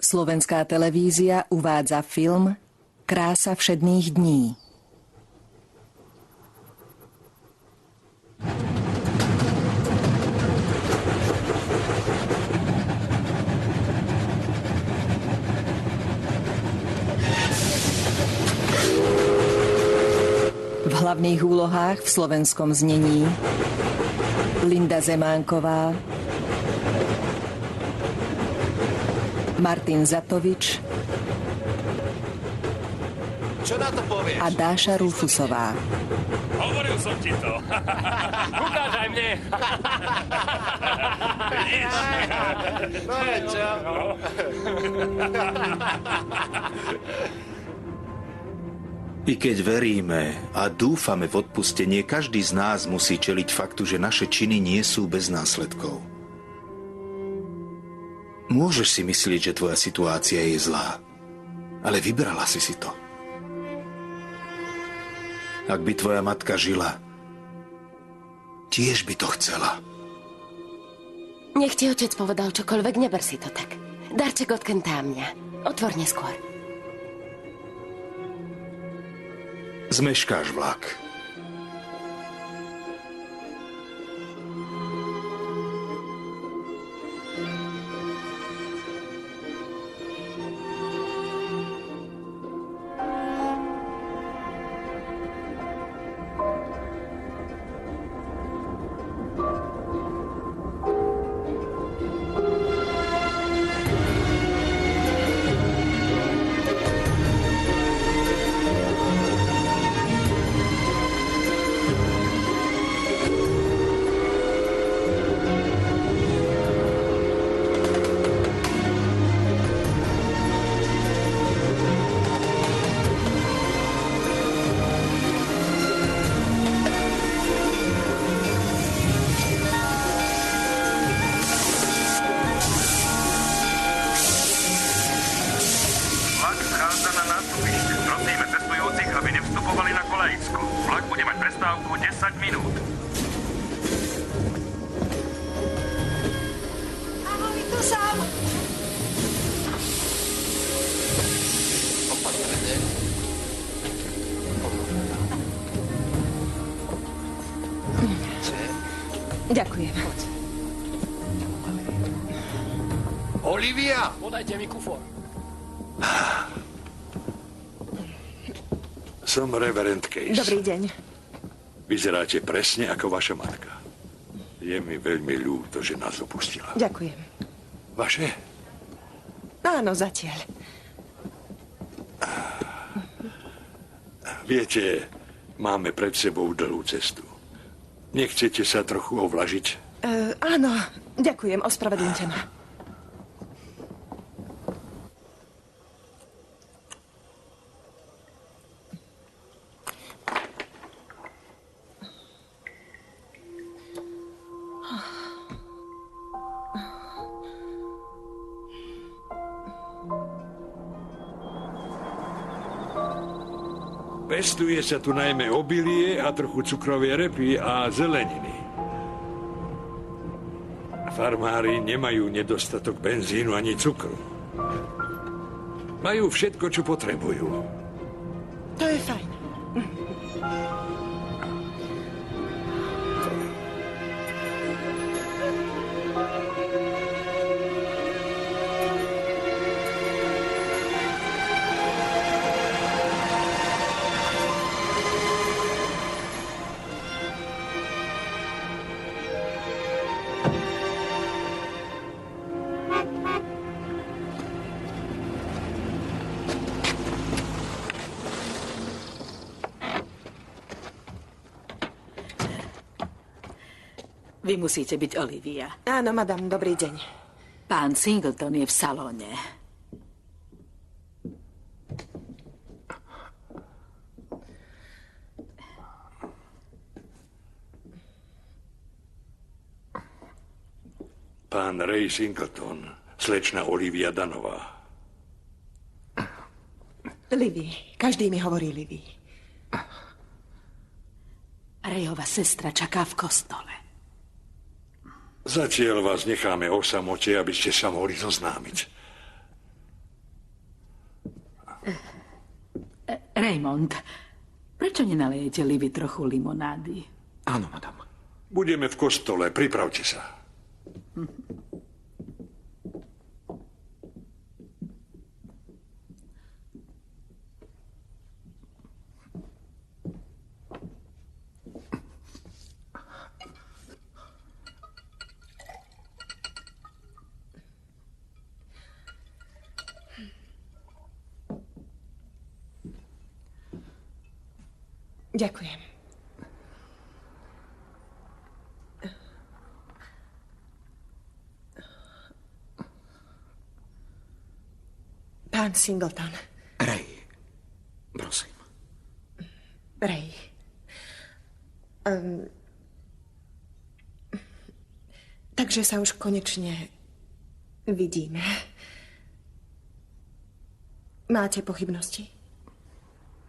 Slovenská televízia uvádza film Krása všedných dní. V hlavných úlohách v slovenskom znení Linda Zemánková, Martin Zatovič a Dáša Rufusová. Hovoril som ti to. Ukáž aj mne. No je čo? I keď veríme a dúfame v odpustenie, každý z nás musí čeliť faktu, že naše činy nie sú bez následkov. Môžeš si myslieť, že tvoja situácia je zlá, ale vybrala si to. Ak by tvoja matka žila, tiež by to chcela. Nech ti otec povedal čokoľvek, neber si to tak. Darček odkentá mňa. Otvor neskôr. Zmeškáš vlak. Ďakujem. Olivia! Podajte mi kufor. Som reverend Case. Dobrý deň. Vyzeráte presne ako vaša matka. Je mi veľmi ľúto, že nás opustila. Ďakujem. Vaše? Áno, zatiaľ. Viete, máme pred sebou dlhú cestu. Nechcete sa trochu ovlažiť? Áno, ďakujem, ospravedlňte ma. Pestuje sa tu najmä obilie a trochu cukrovej repy a zeleniny. Farmári nemajú nedostatok benzínu ani cukru. Majú všetko, čo potrebujú. To je fajn. Vy musíte byť Olivia. Áno, madam, dobrý deň. Pán Singleton je v salóne. Pán Ray Singleton, slečna Olivia Danová. Livy. Každý mi hovorí Livy. Rayova sestra čaká v kostole. Zatiaľ vás necháme o samote, aby ste sa mohli zoznámiť. Raymond, prečo nenalejete Livy trochu limonády? Áno, madam. Budeme v kostole, pripravte sa. Ďakujem. Pán Singleton. Ray, prosím. Ray. Takže sa už konečne vidíme. Máte pochybnosti?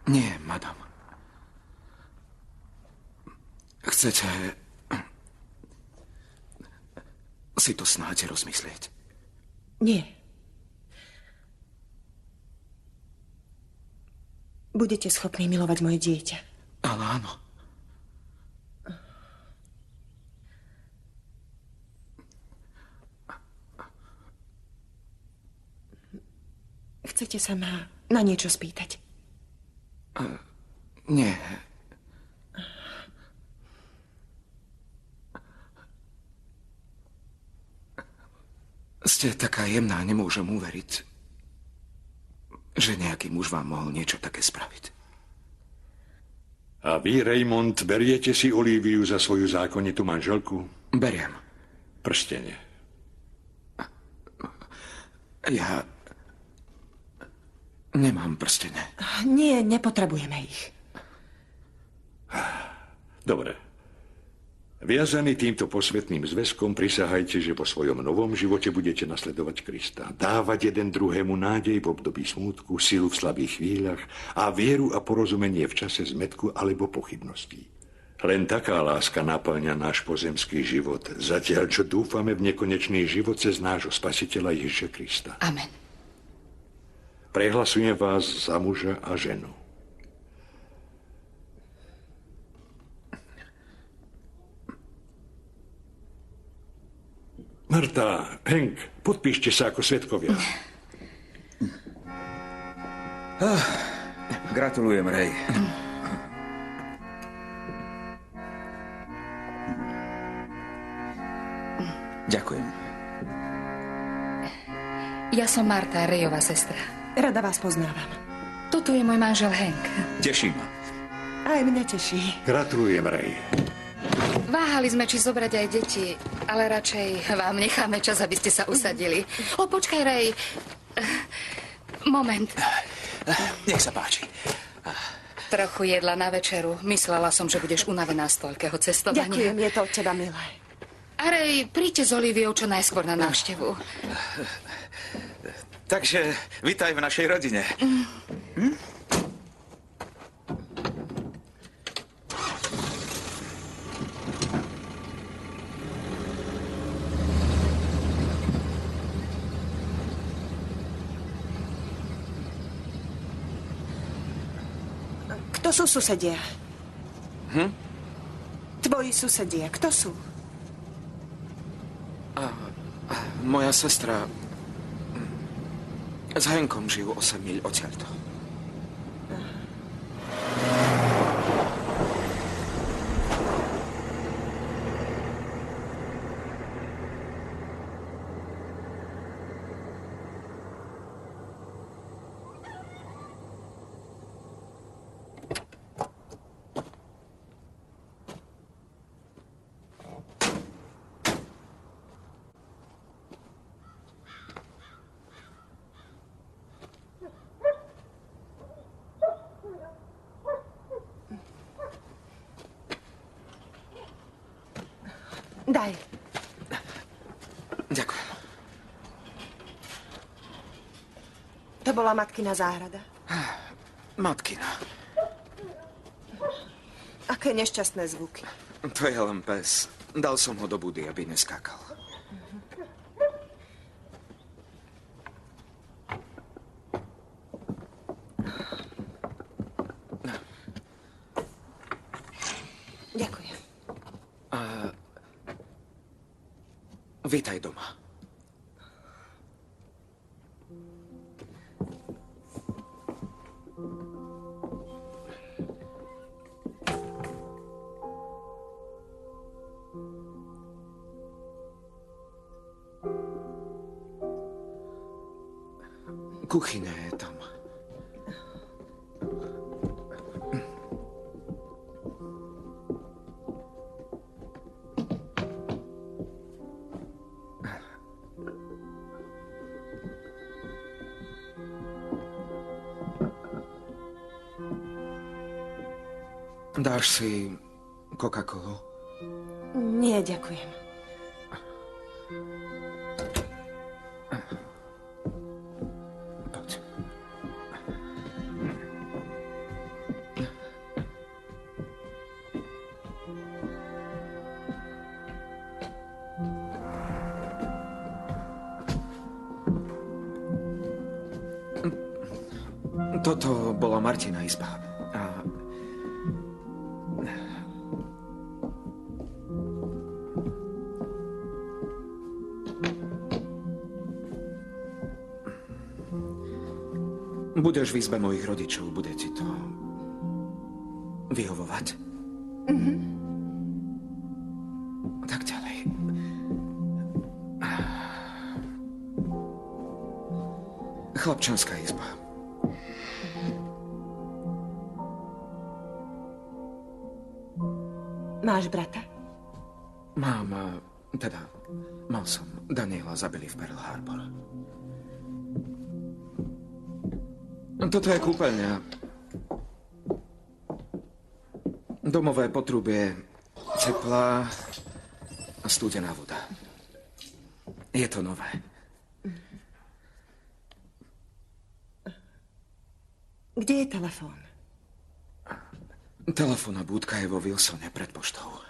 Nie, madam. Chcete si to snáď rozmyslieť? Nie. Budete schopní milovať moje dieťa. Ale áno. Chcete sa ma na niečo spýtať? Nie. Ste taká jemná, nemôžem uveriť, že nejaký muž vám mohol niečo také spraviť. A vy, Raymond, beriete si Olíviu za svoju zákonitú manželku? Beriem. Prstene. Ja nemám prstene. Nie, nepotrebujeme ich. Dobre. Viazaný týmto posvetným zväzkom prisahajte, že po svojom novom živote budete nasledovať Krista. Dávať jeden druhému nádej v období smútku, silu v slabých chvíľach a vieru a porozumenie v čase zmätku alebo pochybností. Len taká láska naplňa náš pozemský život, zatiaľ čo dúfame v nekonečný život cez nášho Spasiteľa Ježiša Krista. Amen. Prehlasujem vás za muža a ženu. Marta, Hank, podpíšte sa ako svedkovia. Gratulujem, Ray. Ďakujem. Ja som Marta, Rayová sestra. Rada vás poznávam. Toto je môj manžel Hank. Teší ma. Aj mňa teší. Gratulujem, Ray. Váhali sme, či zobrať aj deti, ale radšej vám necháme čas, aby ste sa usadili. Počkaj, Ray. Moment. Nech sa páči. Trochu jedla na večeru. Myslela som, že budeš unavená z toľkého cestovania. Ďakujem, je to od teba milé. A Ray, príďte s Oliviou čo najskôr na návštevu. Takže vitaj v našej rodine. Kto sú susedia? Tvoji susedia, kto sú? Moja sestra s Hankom žijú 8 míľ odtiaľto. Daj. Ďakujem. To bola matkina záhrada. Matkina. Aké nešťastné zvuky. To je len pes. Dal som ho do budy, aby neskákal. Vítaj doma. Kuchyňa je tam. Dáš si Coca-Colu? Nie, ďakujem. Poď. Toto bola Martina izba. Budeš v izbe mojich rodičov, bude ti to vyhovovať. Tak ďalej. Chlapčanská izba. Máš brata? Mám, mal som. Daniela zabili v Pearl Harbor. Toto je kúpeľňa. Domové potrubie, teplá a studená voda. Je to nové. Kde je telefón? Telefónna búdka je vo Wilsone pred poštou.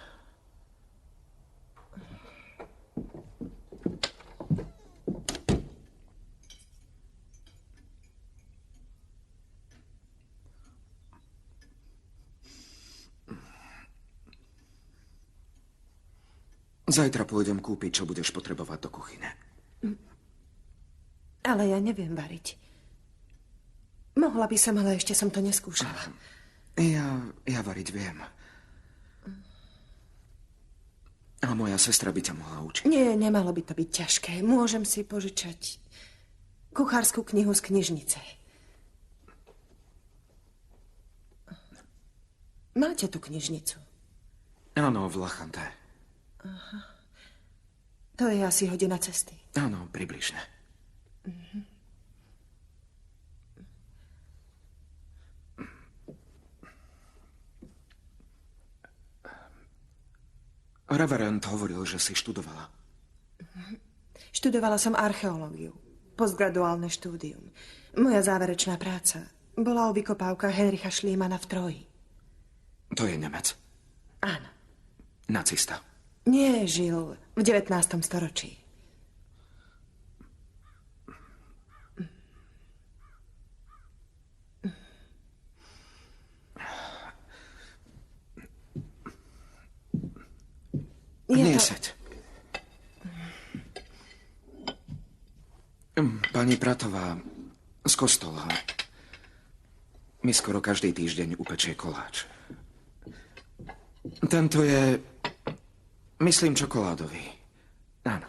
Zajtra pôjdem kúpiť, čo budeš potrebovať do kuchyne. Ale ja neviem variť. Mohla by som, ale ešte som to neskúšala. Ja variť viem. A moja sestra by ťa mohla učiť. Nie, nemalo by to byť ťažké. Môžem si požičať kuchárskú knihu z knižnice. Máte tu knižnicu? Áno, v Lachante. Aha. To je asi hodina cesty. Áno, približne. Reverend hovoril, že si študovala. Študovala som archeológiu. Postgraduálne štúdium. Moja záverečná práca bola o vykopávkach Henricha Schliemanna v Troji. To je Nemec. Áno. Nacista. Nie, žil v 19. storočí. Neseď. Pani Pratová z kostola mi skoro každý týždeň upečie koláč. Tento je, myslím, čokoládový. Áno.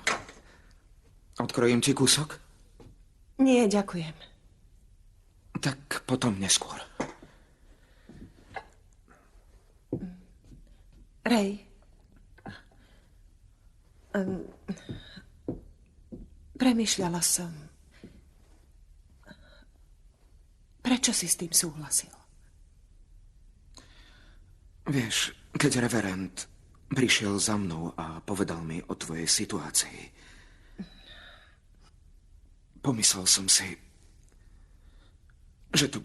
Odkrojím ti kúsok? Nie, ďakujem. Tak potom neskôr. Ray. Premýšľala som. Prečo si s tým súhlasil? Vieš, keď reverend prišiel za mnou a povedal mi o tvojej situácii, pomyslel som si, že to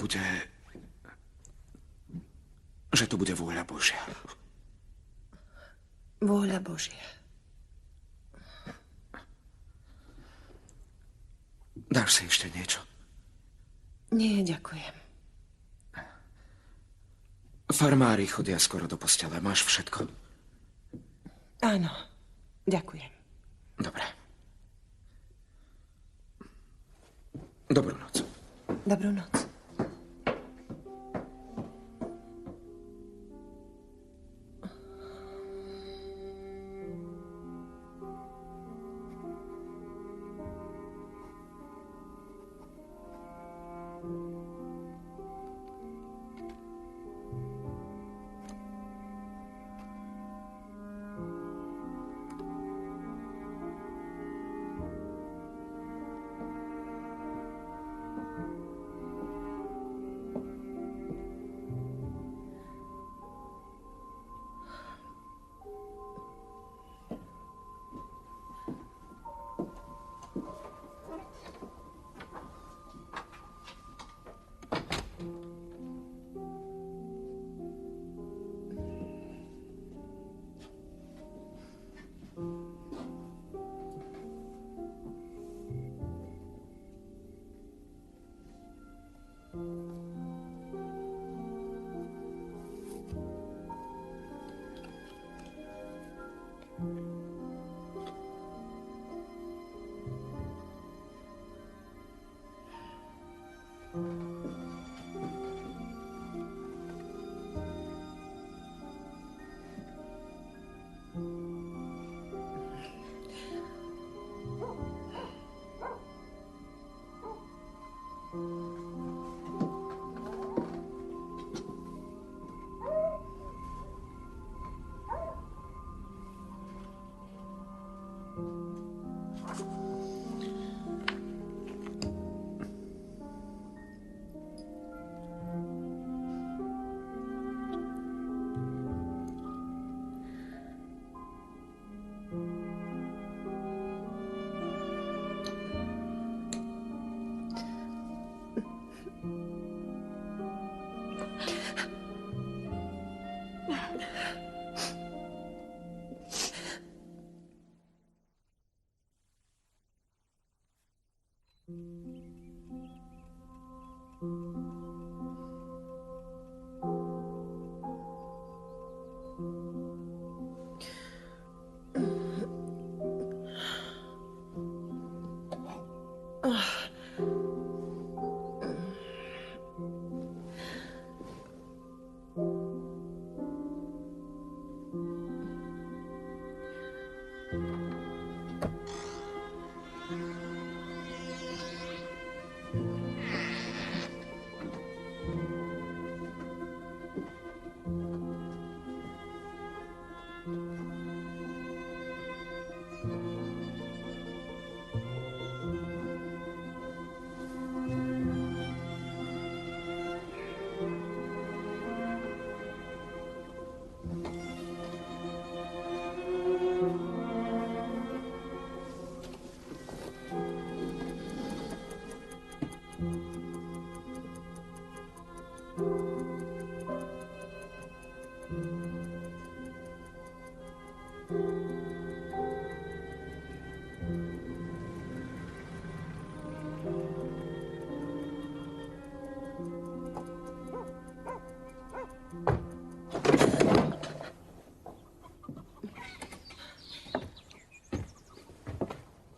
bude vôľa Božia. Vôľa Božia. Dáš si ešte niečo? Nie, ďakujem. Farmári chodia skoro do postele. Máš všetko? Áno, ďakujem. Dobre. Dobrú noc. Dobrú noc.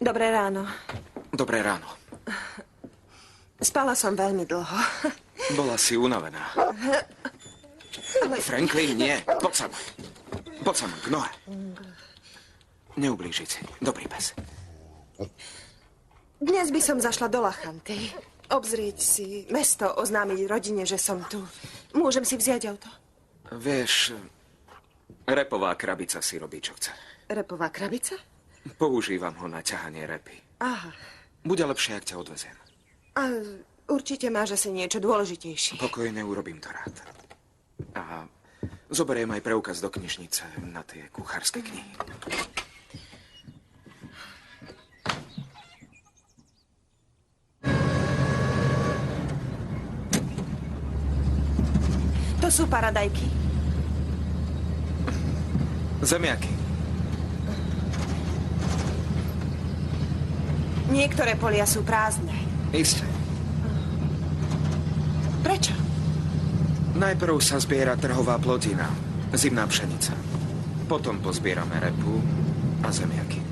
Dobré ráno. Dobré ráno. Spala som veľmi dlho. Bola si unavená. Franklin, nie. Poď sa ma. Poď sa ma k nohe. Neublížiť si. Dobrý pes. Dnes by som zašla do Lachanty. Obzrieť si mesto, oznámiť rodine, že som tu. Môžem si vziať auto? Vieš, repová krabica si robí, čo chce. Repová krabica? Používam ho na ťahanie repy. Aha. Bude lepšie, ak ťa odveziem. A určite máš asi niečo dôležitejšie. Pokojne, urobím to rád. A zoberiem aj preukaz do knižnice na tie kuchárske knihy. To sú paradajky. Zemiaky. Niektoré polia sú prázdne. Isté. Prečo? Najprv sa zbiera trhová plodina, zimná pšenica. Potom pozbierame repu a zemiaky.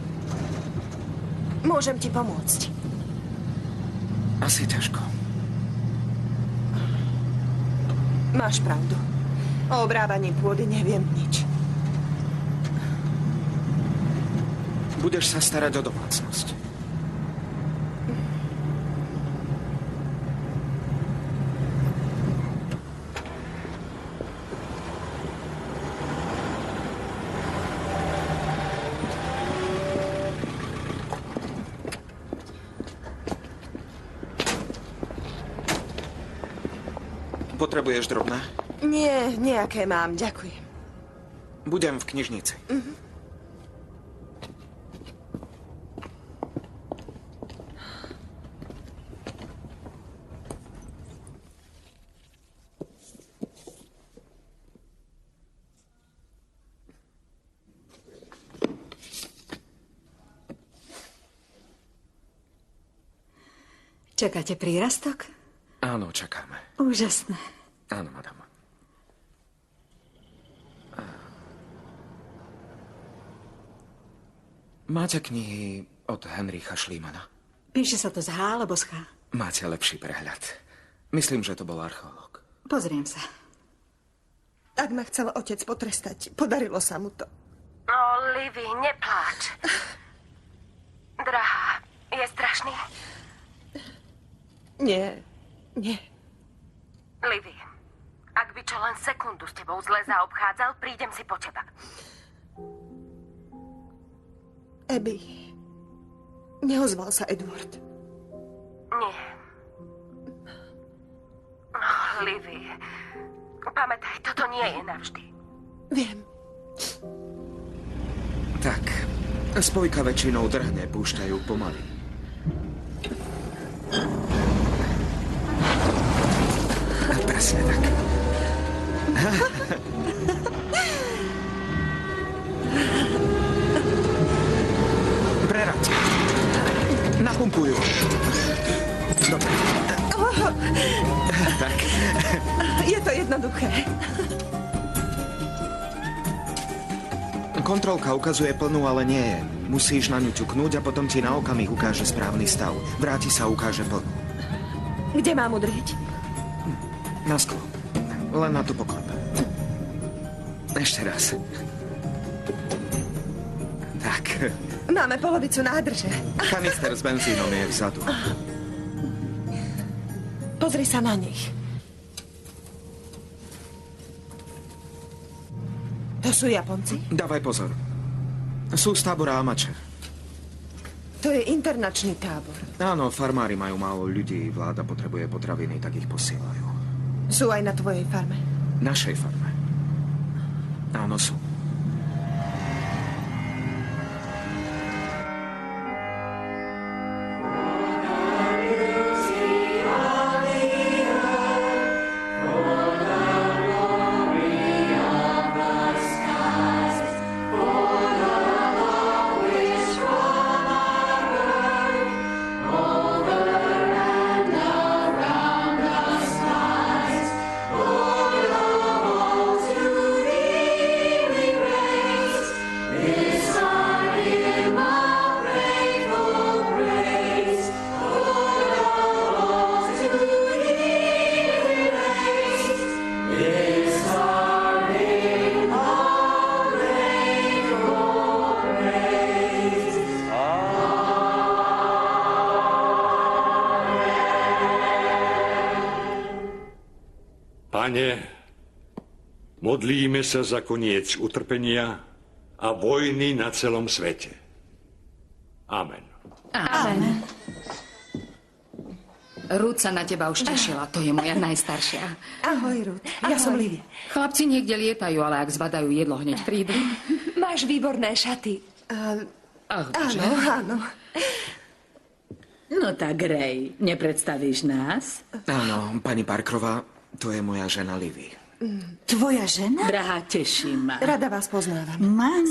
Môžem ti pomôcť. Asi ťažko. Máš pravdu. O obrábaní pôdy neviem nič. Budeš sa starať o domácnosť. Potrebuješ drobné? Nie, nejaké mám, ďakujem. Budem v knižnici. Čakáte prírastok? Áno, čakáme. Úžasné. Áno, madam. Máte knihy od Henricha Schliemanna? Píše sa to z H alebo z H? Máte lepší prehľad. Myslím, že to bol archeológ. Pozriem sa. Ak ma chcel otec potrestať, podarilo sa mu to. No, Livy, nepláč. Drahá, je strašný? Nie. Livy, ak by čo len sekundu s tebou zle zaobchádzal, prídem si po teba. Abby, neozval sa Edward. Nie. Oh, Livy, pamätaj, toto nie je navždy. Viem. Tak, spojka väčšinou drhne, púšťajú pomaly. Presne tak. Prerad. Napumpujú. Dobre. Tak. Je to jednoduché. Kontrolka ukazuje plnú, ale nie je. Musíš na ňu ťuknúť a potom ti na okamih ukáže správny stav. Vráti sa, ukáže plnú. Kde mám udrieť? Na sklo. Len na tú poklep. Ešte raz. Tak. Máme polovicu nádrže. Kanister s benzínom je vzadu. Pozri sa na nich. To sú Japonci? Dávaj pozor. Sú z tábora Amače. To je internačný tábor. Áno, farmári majú málo ľudí. Vláda potrebuje potraviny, tak ich posielajú. Sú aj na tvojej farme? Našej farme. Áno, sú. Pane, modlíme sa za koniec utrpenia a vojny na celom svete. Amen. Amen. Ruth sa na teba už tešila, to je moja najstaršia. Ahoj, Ruth. Ja som Livy. Chlapci niekde lietajú, ale ak zbadajú jedlo, hneď prídu. Máš výborné šaty. Áno. No tak, Ray, nepredstavíš nás? Áno, pani Parkerová, to je moja žena Livy. Tvoja žena? Drahá, teší ma. Rada vás poznávam.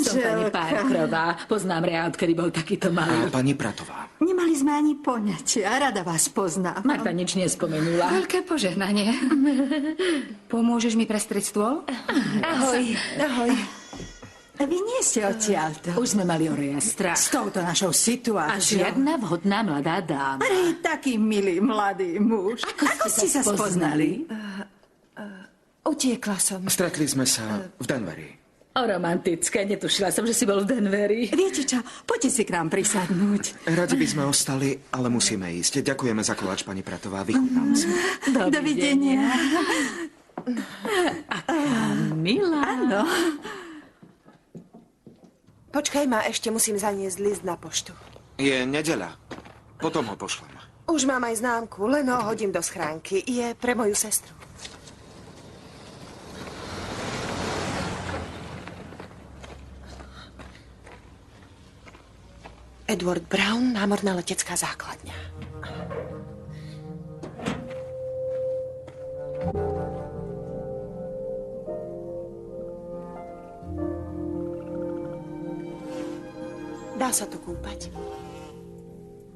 Som pani Parkerová. Poznám Rea, odkedy bol takýto malý. A pani Pratová. Nemali sme ani poňatia. Rada vás poznám. Marta nič nespomenula. Veľké požehnanie. Pomôžeš mi prestrieť stôl? Ahoj. Vy nie ste odtiaľto. Už sme mali Oriestra. S touto našou A situáciou. žiadna vhodná mladá dáma. Rej, taký milý mladý muž. Ako ste sa spoznali? Utiekla som. Stretli sme sa v Denveri. O romantické, netušila som, že si bol v Denveri. Viete čo, poďte si k nám prisadnúť. Radi by sme ostali, ale musíme ísť. Ďakujeme za koláč, pani Pratová. Vychutnáme si. Dovidenia. Aká milá. Áno. Počkaj ma, ešte musím zaniesť list na poštu. Je nedeľa. Potom ho pošlem. Už mám aj známku, len ho hodím do schránky. Je pre moju sestru. Edward Brown, námorná letecká základňa. Dá sa tu kúpať?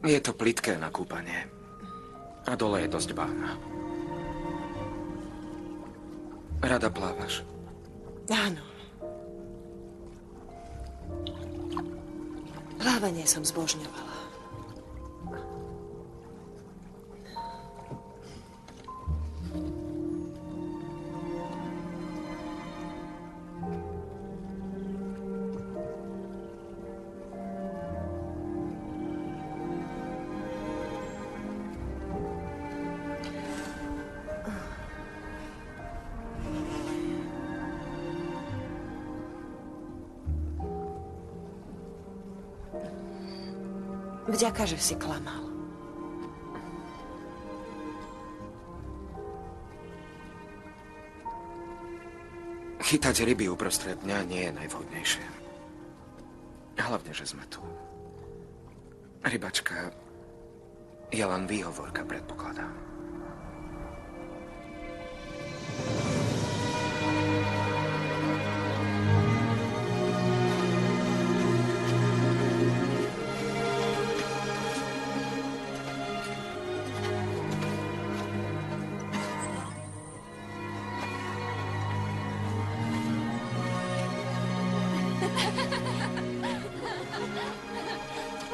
Je to plitké na kúpanie. A dole je dosť bahna. Rada plávaš? Áno. Plávanie som zbožňovala. Vďaka, že si klamal. Chytať ryby uprostred dňa nie je najvhodnejšie. Hlavne, že sme tu. Rybačka je len výhovorka, predpokladám.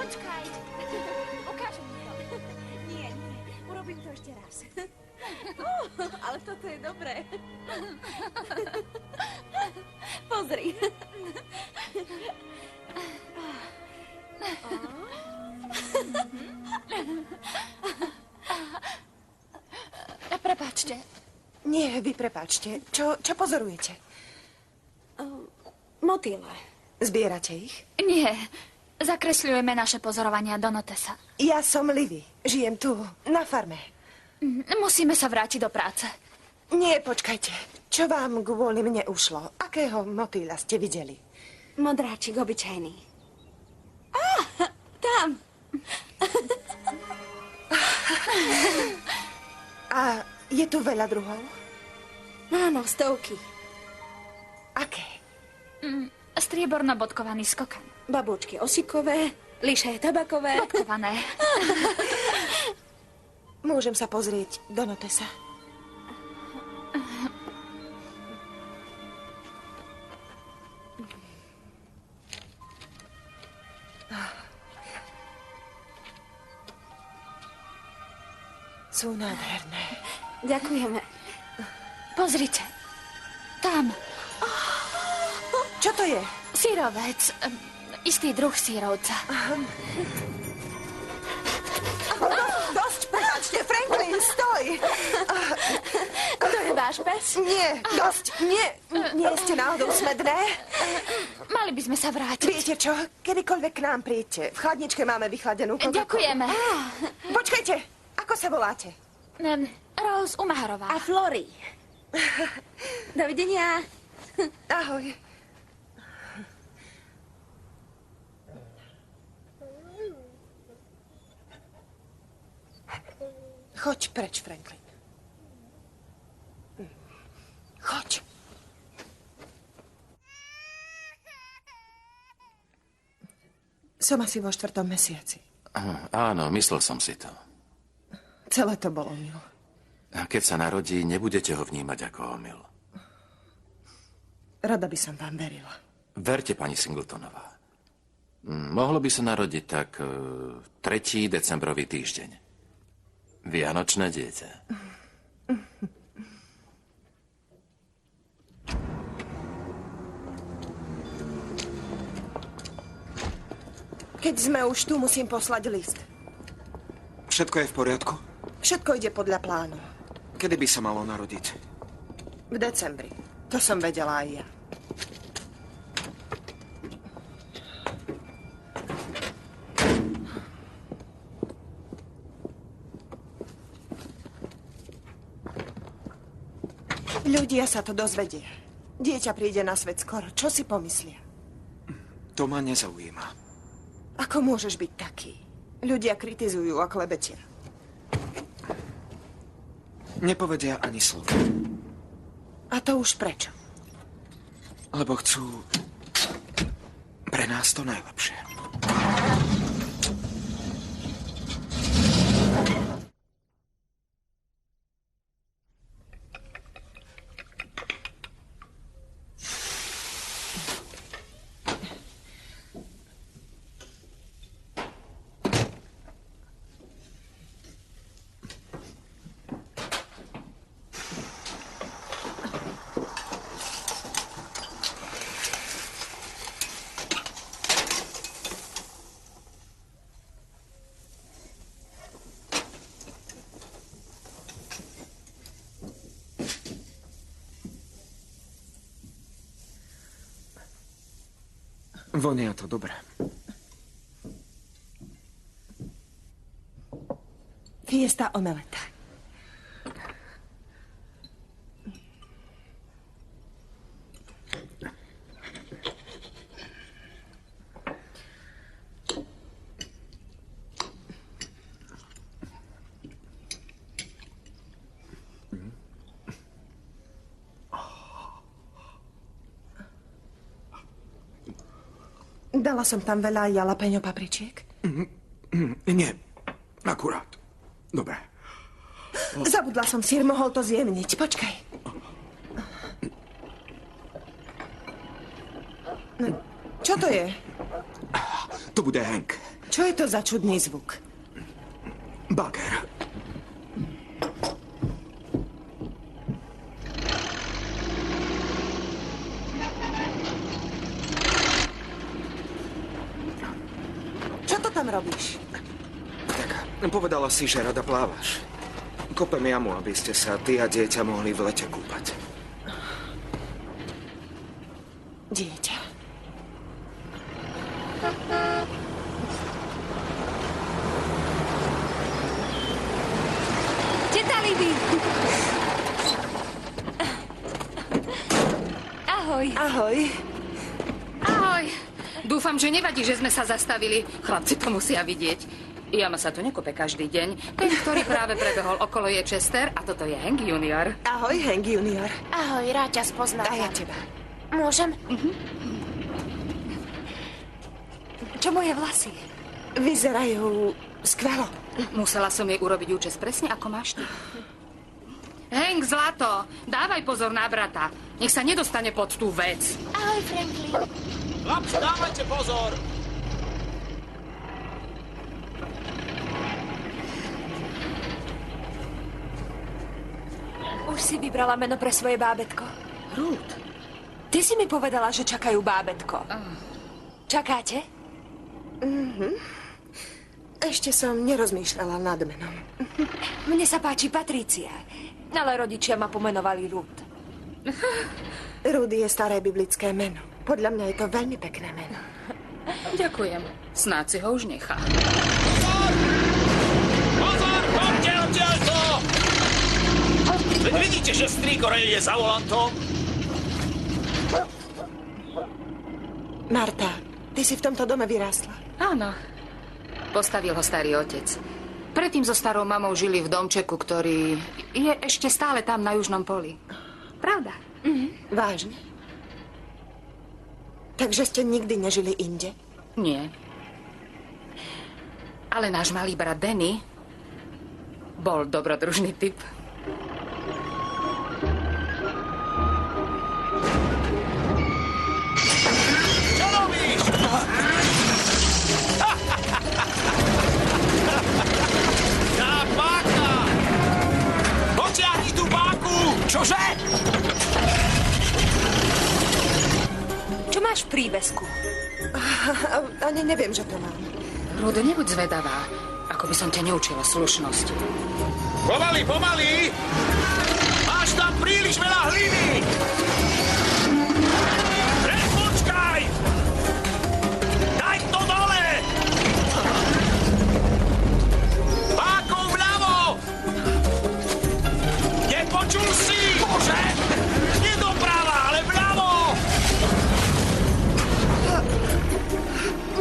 Počkaj. Ukážem ti to. Nie. Urobím to ešte raz. Ale toto je dobré. Pozri. Prepáčte. Nie, vy prepáčte. Čo pozorujete? Motýle. Zbierate ich? Nie. Zakresľujeme naše pozorovania do notesa. Ja som Livy. Žijem tu, na farme. Musíme sa vrátiť do práce. Nie, počkajte. Čo vám kvôli mne ušlo? Akého motýla ste videli? Modráčik obyčajný. Tam. A je tu veľa druhov? Áno, stovky. Aké? Strieborno-bodkovaný skokan. Babúčky osíkové, liše tabakové. Bodkované. Môžem sa pozrieť do notesa? Sú nádherné. Ďakujeme. Pozrite. Tam. Čo to je? Sírovec. Istý druh sírovca. Dosť, prepáčte, Franklin, stoj! To je váš pes? Nie, dosť, nie. Nie ste náhodou smedné? Mali by sme sa vrátiť. Viete čo? Kedykoľvek k nám príďte. V chladničke máme vychladenú Coca-Colu. Ďakujeme. Počkajte, ako sa voláte? Rose Umaharová. A Flory. Dovidenia. Ahoj. Choď preč, Franklin. Choď. Som asi vo 4. mesiaci. Áno, myslel som si to. Celé to bol omyl. A keď sa narodí, nebudete ho vnímať ako omyl. Rada by som vám verila. Verte, pani Singletonová. Mohlo by sa narodiť tak 3. decembrový týždeň. Vianočné dieťa. Keď sme už tu, musím poslať list. Všetko je v poriadku? Všetko ide podľa plánu. Kedy by sa malo narodiť? V decembri. To som vedela aj ja. Ľudia sa to dozvedia. Dieťa príde na svet skoro. Čo si pomyslia? To ma nezaujíma. Ako môžeš byť taký? Ľudia kritizujú a klebetia. Nepovedia ani slovo. A to už prečo? Lebo chcú pre nás to najlepšie. Vonia to dobre. Fiesta omeleta. Dala som tam veľa jalapeňo papričiek? Nie, akurát. Dobre. Zabudla som sír, mohol to zjemniť. Počkaj. No, čo to je? To bude Hank. Čo je to za čudný zvuk? Bager. Čo to tam robíš? Povedala si, že rada plávaš. Kopem jamu, aby ste sa ty a dieťa mohli v lete kúpať. Dieťa. Teta Liby! Ahoj. Ahoj. Ahoj. Dúfam, že nevadí, že sme sa zastavili. Chlapci to musia vidieť. Jama sa tu nekope každý deň. Ten, ktorý práve prebehol okolo, je Chester a toto je Hank junior. Ahoj, Hank junior. Ahoj, rád ťa spoznám. A ja teba. Môžem? Čo moje vlasy? Vyzerajú skvelo. Musela som jej urobiť účes presne ako máš ty. Hank, zlato, dávaj pozor na brata. Nech sa nedostane pod tú vec. Ahoj, Franklin. Chlapci, dávajte pozor! Už si vybrala meno pre svoje bábätko? Ruth. Ty si mi povedala, že čakajú bábätko. Čakáte? Ešte som nerozmýšľala nad menom. Mne sa páči Patricia, ale rodičia ma pomenovali Ruth. Rudy je staré biblické meno. Podľa mňa je to veľmi pekné meno. Ďakujem. Snáď si ho už nechá. Pozor, poďte odtiaľto! Veď vidíte, že strýko je za volantom? Marta, ty si v tomto dome vyrástla. Áno. Postavil ho starý otec. Predtým so starou mamou žili v domčeku, ktorý je ešte stále tam na južnom poli. Pravda? Vážne? Takže ste nikdy nežili inde? Nie. Ale náš malý brat Danny bol dobrodružný typ. prívesku. Ani neviem, že to mám. Rudo, nebuď zvedavá. Ako by som ťa neučila slušnosti. Pomaly, pomaly! Máš tam príliš veľa hliny! Počkaj! Daj to dole! Pákou vľavo! Nepočul si? Bože! Nie doprava, ale vľavo!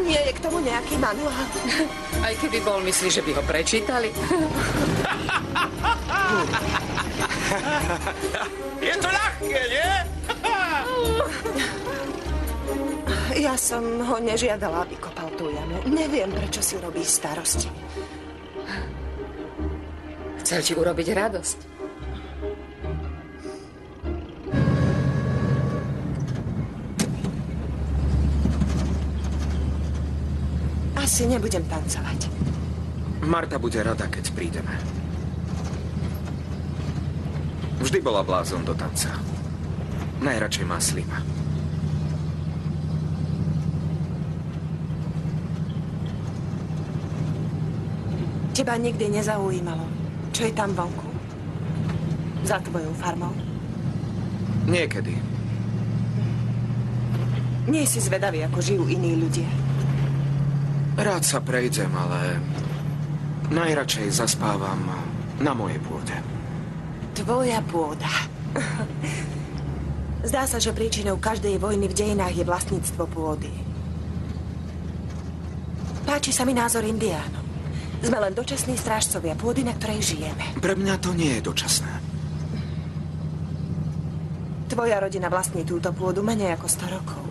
Nie je k tomu nejaký manuál. Aj keby bol, myslíš, že by ho prečítali? Je to ľahké, nie? Ja som ho nežiadala, aby kopal tú jamu. Neviem, prečo si robí starosti. Chcel ti urobiť radosť. Asi nebudem tancovať. Marta bude rada, keď prídeme. Vždy bola blázon do tanca. Najradšej má Slima. Teba nikdy nezaujímalo, čo je tam vonku? Za tvojou farmou? Niekedy. Nie si zvedavý, ako žijú iní ľudia. Rád sa prejdem, ale najradšej zaspávam na mojej pôde. Tvoja pôda. Zdá sa, že príčinou každej vojny v dejinách je vlastníctvo pôdy. Páči sa mi názor indiánov. Sme len dočasní strážcovia pôdy, na ktorej žijeme. Pre mňa to nie je dočasné. Tvoja rodina vlastní túto pôdu menej ako 100 rokov.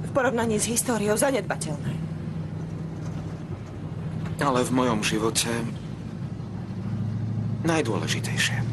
V porovnaní s históriou zanedbateľné. Ale v mojom živote najdôležitejšie.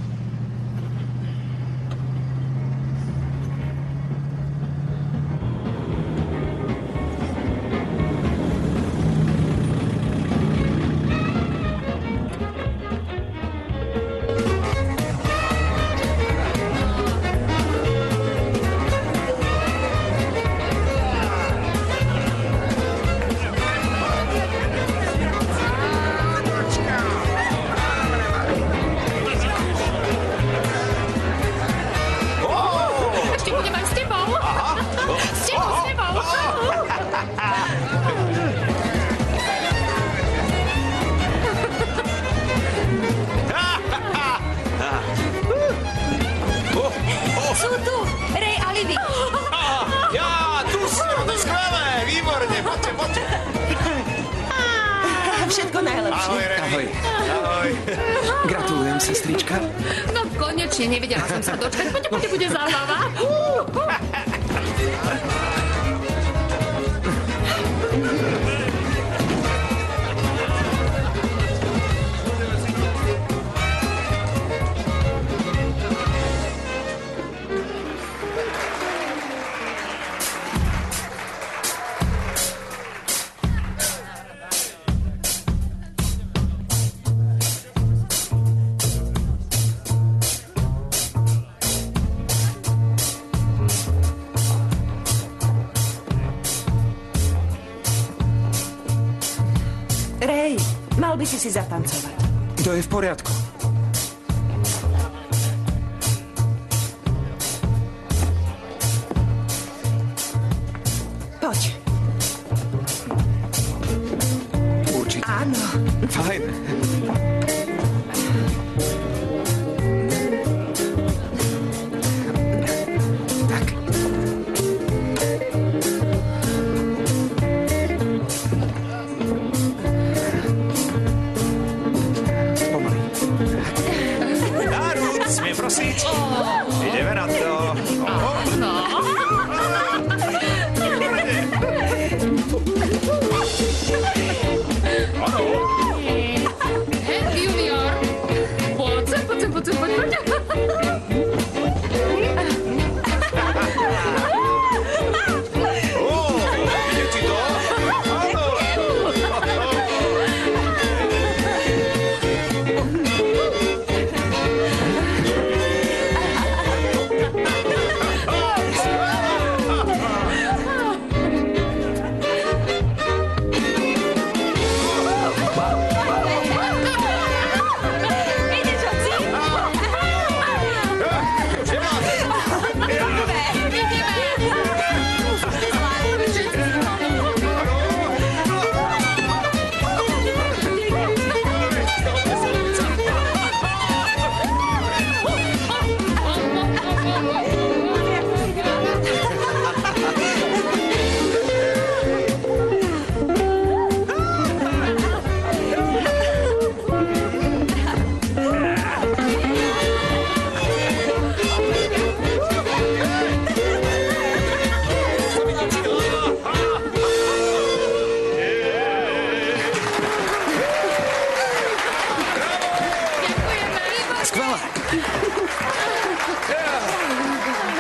Všetko najlepšie. Ahoj, Remy. Ahoj. Gratulujem, sestrička. No konečne, nevedela som sa dočkať. Poďte, bude zábava. Ray, mal by si zatancovať. To je v poriadku. Poď. Určite. Áno. Fajn. Ideme na to. No. Hej, junior. Poď sem. Ide ti to? Áno.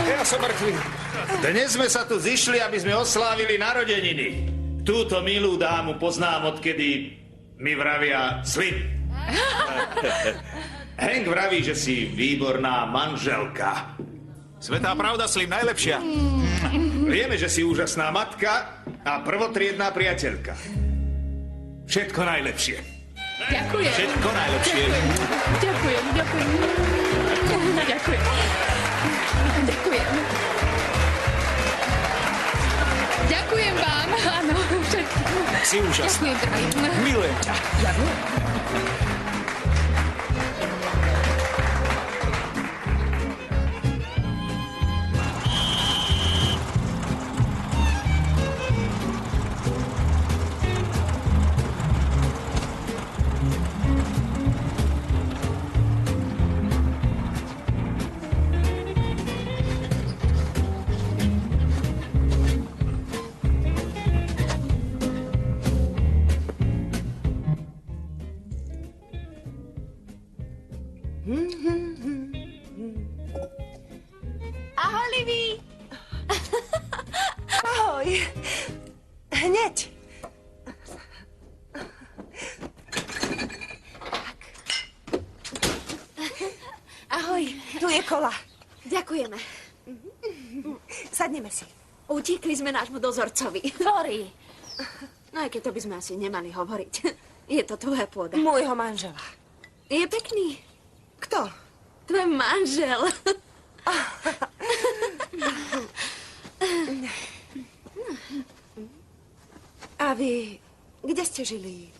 Ja som mŕtvý. Dnes sme sa tu zišli, aby sme oslávili narodeniny. Túto milú dámu poznám, odkedy mi vravia Slim. Hank vraví, že si výborná manželka. Svetá pravda, Slim, najlepšia. Vieme, že si úžasná matka a prvotriedná priateľka. Všetko najlepšie. Ďakujem. Všetko najlepšie. Ďakujem. Ďakujem vám, áno, všetkým. Si úžasná. Ďakujem, drahý. Milujem ťa. Ďakujem. Ahoj, Livy! Ahoj. Hneď. Ahoj. Tu je kola. Ďakujeme. Sadneme si. Utíkli sme nášmu dozorcovi. Flory. No aj keď to by sme asi nemali hovoriť. Je to tvoja pôda. Môjho manžela. Je pekný. Kto? Tvoj manžel. A vy, kde ste žili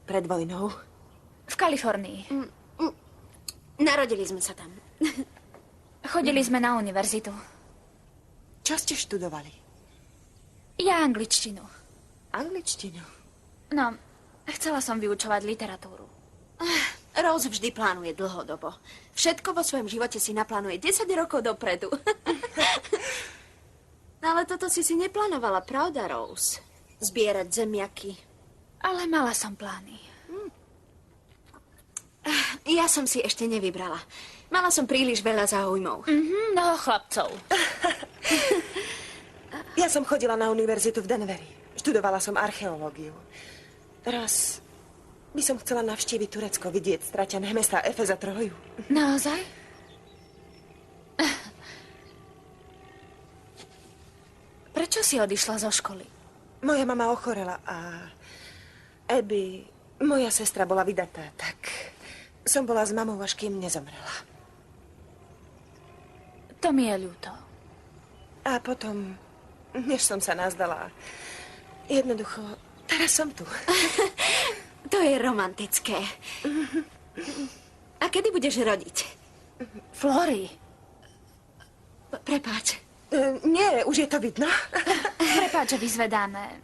pred vojnou? V Kalifornii. Narodili sme sa tam. Chodili sme na univerzitu. Čo ste študovali? Ja angličtinu. Angličtinu? No, chcela som vyučovať literatúru. Rose vždy plánuje dlhodobo. Všetko vo svojom živote si naplánuje 10 rokov dopredu. Ale toto si neplánovala, pravda, Rose? Zbierať zemiaky. Ale mala som plány. Ja som si ešte nevybrala. Mala som príliš veľa záujmov. Mnoho chlapcov. Ja som chodila na univerzitu v Denveri. Študovala som archeológiu. Raz by som chcela navštíviť Turecko, vidieť stratené mestá Efez a Troju. Naozaj? Prečo si odišla zo školy? Moja mama ochorela a Abby, moja sestra, bola vydatá, tak som bola s mamou, až kým nezomrela. To mi je ľúto. A potom, než som sa nazdala, jednoducho, teraz som tu. To je romantické. A kedy budeš rodiť? Flory. Prepáč. Nie, už je to vidno. Prepáč, vyzvedané.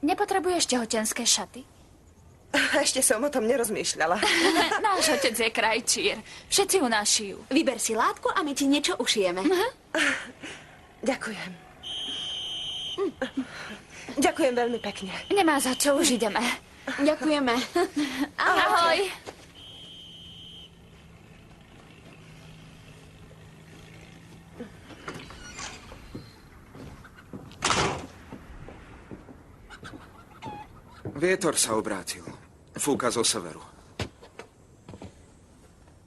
Nepotrebuješ tehotenské šaty? Ešte som o tom nerozmýšľala. Náš otec je krajčír. Všetci u nás šijú. Vyber si látku a my ti niečo ušijeme. Ďakujem. Ďakujem veľmi pekne. Nemá za čo, už ideme. Ďakujeme. Ahoj. Vietor sa obrátil. Fúka zo severu.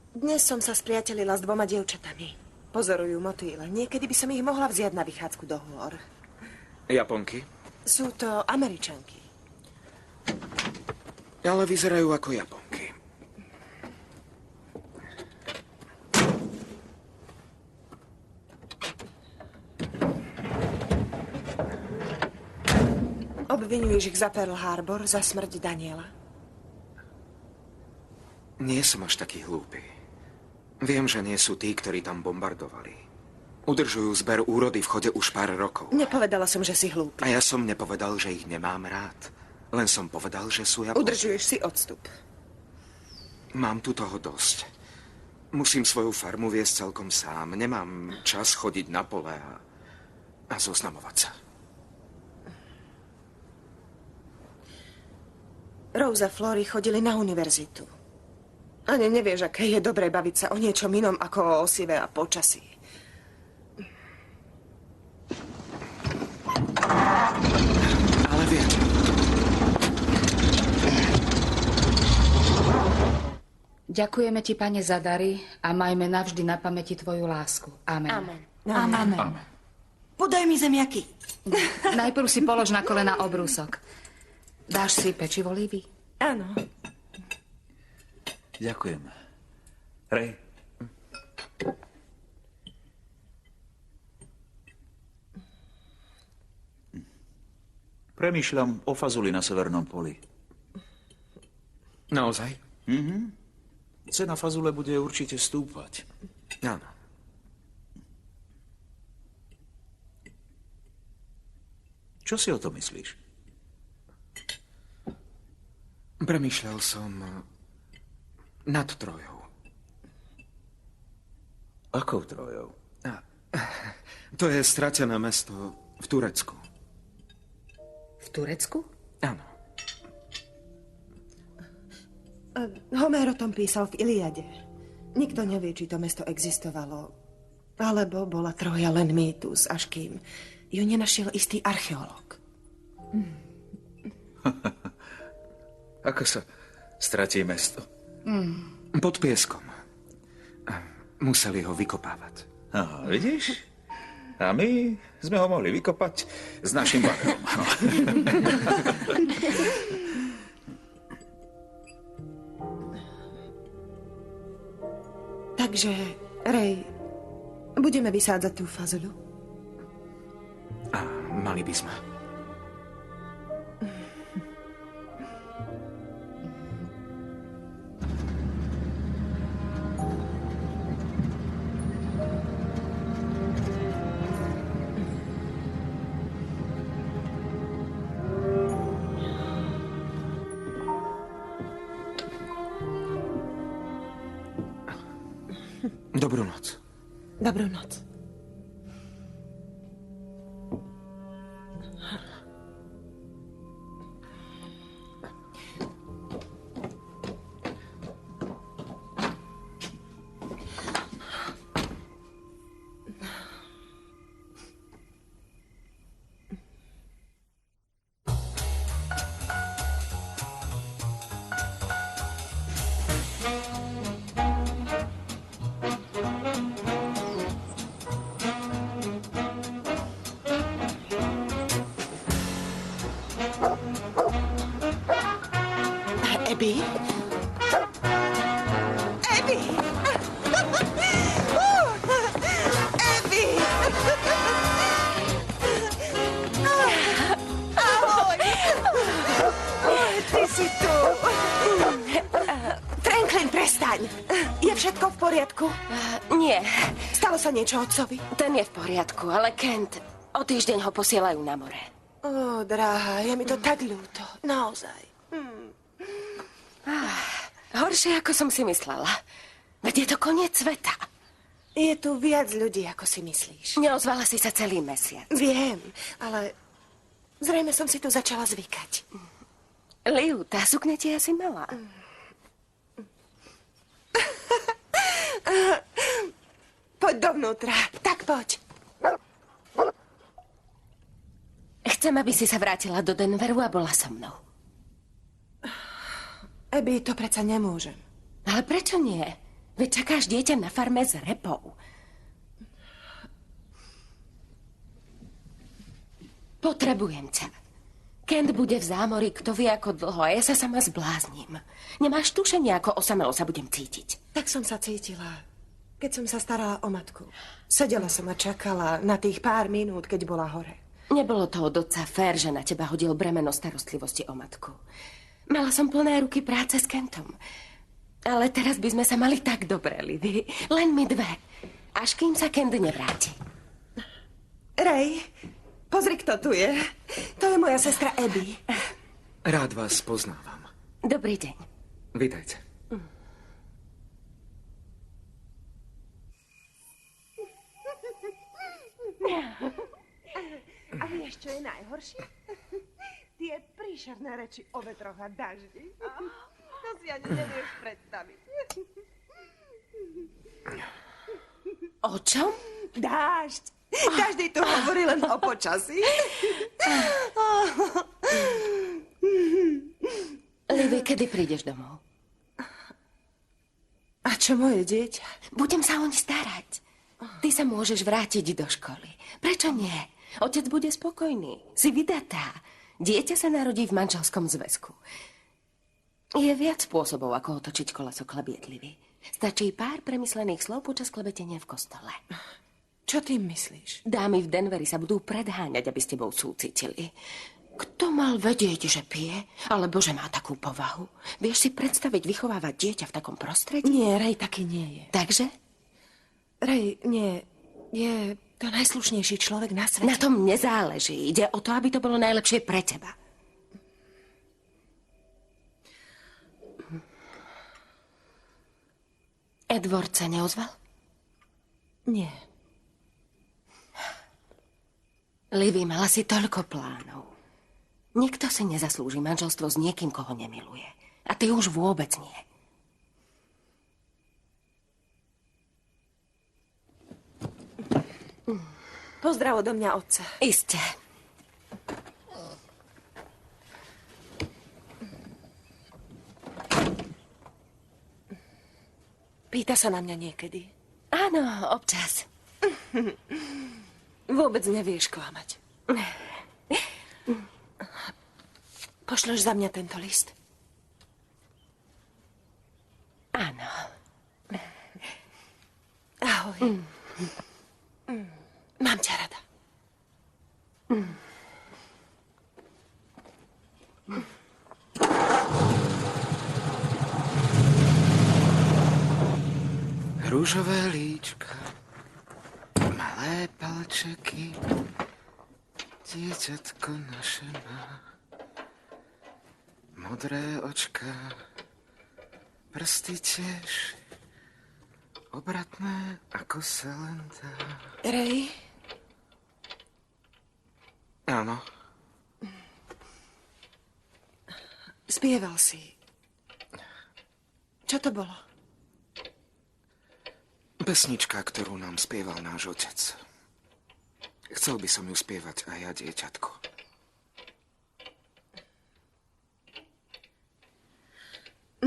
Dnes som sa spriatelila s 2 dievčatami. Pozorujú motýle. Niekedy by som ich mohla vziať na vychádzku do hôr. Japonky? Sú to Američanky. Ale vyzerajú ako Japonky. Obvinuješ ich za Pearl Harbor, za smrť Daniela? Nie som až taký hlúpy. Viem, že nie sú tí, ktorí tam bombardovali. Udržujú zber úrody v chode už pár rokov. Nepovedala som, že si hlúpy. A ja som nepovedal, že ich nemám rád. Len som povedal, že sú Japonci. Udržuješ si odstup. Mám tu toho dosť. Musím svoju farmu viesť celkom sám. Nemám čas chodiť na pole a zoznamovať sa. Rose a Flory chodili na univerzitu. Ani nevieš, aké je dobré baviť sa o niečom inom ako o osive a počasí. Ale viem. Ďakujeme ti, Pane, za dary a majme navždy na pamäti tvoju lásku. Amen. Amen. Amen. Amen. Podaj mi zemiaky. Najprv si polož na kolena obrúsok. Dáš si pečivo, Livy? Áno. Ďakujem. Ray. Premýšľam o fazuli na severnom poli. Naozaj? Cena fazule bude určite stúpať. Áno. Čo si o to myslíš? Premýšľal som nad Trojou. Akou Trojou? To je stratené mesto v Turecku. V Turecku? Áno. Homér o tom písal v Iliade. Nikto nevie, či to mesto existovalo, alebo bola Troja len mýtus, až kým ju nenašiel istý archeológ. Ako sa stratí mesto? Pod pieskom. Museli ho vykopávať. Aha, vidíš? A my sme ho mohli vykopať s našim bagrom. Takže, Ray, budeme vysádzať tú fazuľu? A mali by sme. Dobrú noc. Dobrú noc. Abby? Abby! Abby! Ahoj! Ty si tu. Franklin, prestaň. Je všetko v poriadku? Nie. Stalo sa niečo otcovi? Ten je v poriadku, ale Kent, o týždeň ho posielajú na more. Ó, dráha, je mi to tak ľúto. Naozaj. Horšie, ako som si myslela. Veď je to koniec sveta. Je tu viac ľudí, ako si myslíš. Neozvala si sa celý mesiac. Viem, ale zrejme som si tu začala zvykať. Liu, tá sukňa ti asi malá. Poď dovnútra. Tak poď. Chcem, aby si sa vrátila do Denveru a bola so mnou. Abby, to predsa nemôžem. Ale prečo nie? Veď čakáš dieťa na farme s repou. Potrebujem ťa. Kent bude v zámori, kto vie ako dlho, a ja sa sama zblázním. Nemáš tušenie, ako osamelo sa budem cítiť. Tak som sa cítila, keď som sa starala o matku. Sedela som a čakala na tých pár minút, keď bola hore. Nebolo to od otca fér, že na teba hodil bremeno starostlivosti o matku. Mala som plné ruky práce s Kentom. Ale teraz by sme sa mali tak dobre, Livy. Len my dve. Až kým sa Kent nevráti. Ray, pozri, kto tu je. To je moja sestra Abby. Rád vás poznávam. Dobrý deň. Vítajte. A vieš, čo je najhoršie? Tie príšerné reči o vetroch a daždi. To si ani nevieš predstaviť. O čom? Dážď. Každý tu hovorí len o počasí. Livy, kedy prídeš domov? A čo moje dieťa? Budem sa oň starať. Ty sa môžeš vrátiť do školy. Prečo nie? Otec bude spokojný. Si vydatá. Dieťa sa narodí v manželskom zväzku. Je viac spôsobov, ako otočiť koleso klebiedlivý. Stačí pár premyslených slov počas klebetenia v kostole. Čo tým myslíš? Dámy v Denveri sa budú predháňať, aby s tebou súcitili. Kto mal vedieť, že pije? Alebo že má takú povahu? Vieš si predstaviť vychovávať dieťa v takom prostredí? Nie, Ray taký nie je. Takže? Ray, nie. Je to najslušnejší človek na svete. Na tom nezáleží. Ide o to, aby to bolo najlepšie pre teba. Edward sa neozval? Nie. Livy, mala si toľko plánov. Nikto si nezaslúži manželstvo s niekým, koho nemiluje. A ty už vôbec nie. Pozdrav odo mňa otca. Iste. Pýta sa na mňa niekedy. Áno, občas. Vôbec nevieš klamať. Pošleš za mňa tento list? Áno. Ahoj. Mám ťa rada. Rúžové líčka, malé palčeky, dieťatko naše má. Modré očka, prsty tiež, obratné ako sa len dá. Ray? Áno. Spieval si. Čo to bolo? Pesnička, ktorú nám spieval náš otec. Chcel by som ju spievať aj ja, dieťatko.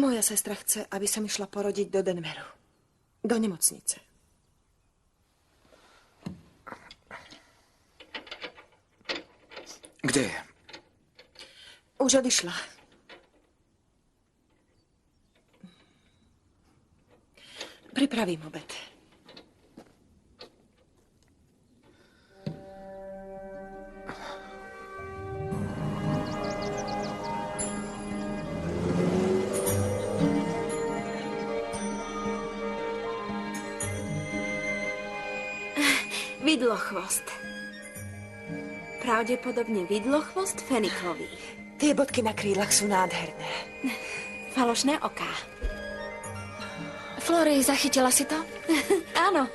Moja sestra chce, aby som išla porodiť do Denveru. Do nemocnice. Kde je? Už odišla. Pripravím obed. Vidlochvost. Pravdepodobne vidlochvost fenikový. Tie bodky na krídlach sú nádherné. Falošné oká. Flory, zachytila si to? Áno.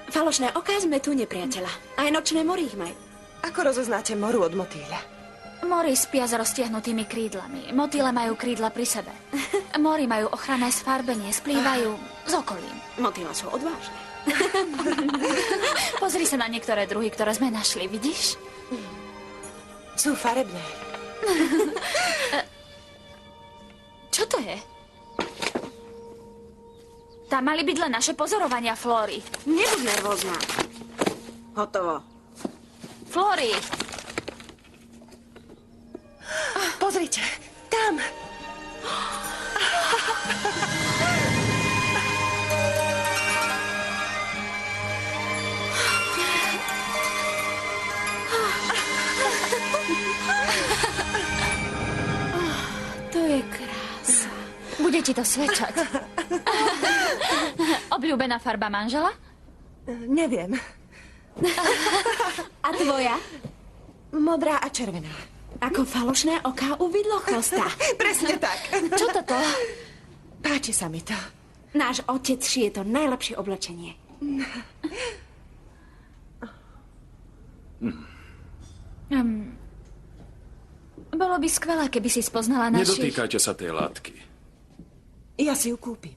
Falošné oká sme tu nepriateľa. Aj nočné mory ich majú. Ako rozoznáte moru od motýľa? Mory spia s roztiahnutými krídlami. Motýle majú krídla pri sebe. Mory majú ochranné sfarbenie, splývajú s okolím. Motýle sú odvážne. Pozri sa na niektoré druhy, ktoré sme našli, vidíš? Sú farebné. Čo to je? Tam mali byť len naše pozorovania, Flory. Nebuď nervózna. Hotovo. Flory! Pozrite, tam. To je krása. Bude ti to svedčať. Obľúbená farba manžela? Neviem. A tvoja? Modrá a červená. Ako falošné oká u vidlochvosta. Presne tak. Čo toto? Páči sa mi to. Náš otec šije to najlepšie oblečenie. Bolo by skvelé, keby si spoznala našich... Nedotýkajte sa tej látky. Ja si ju kúpim.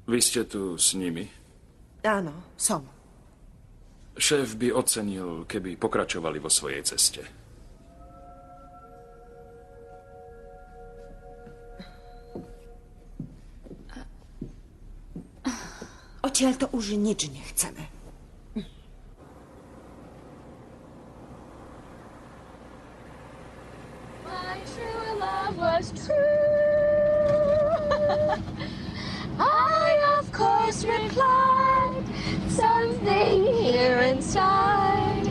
Vy ste tu s nimi? Áno, som. Šéf by ocenil, keby pokračovali vo svojej ceste. Odtiaľ to už nič nechceme. My true love was true. I, of course, replied, something here inside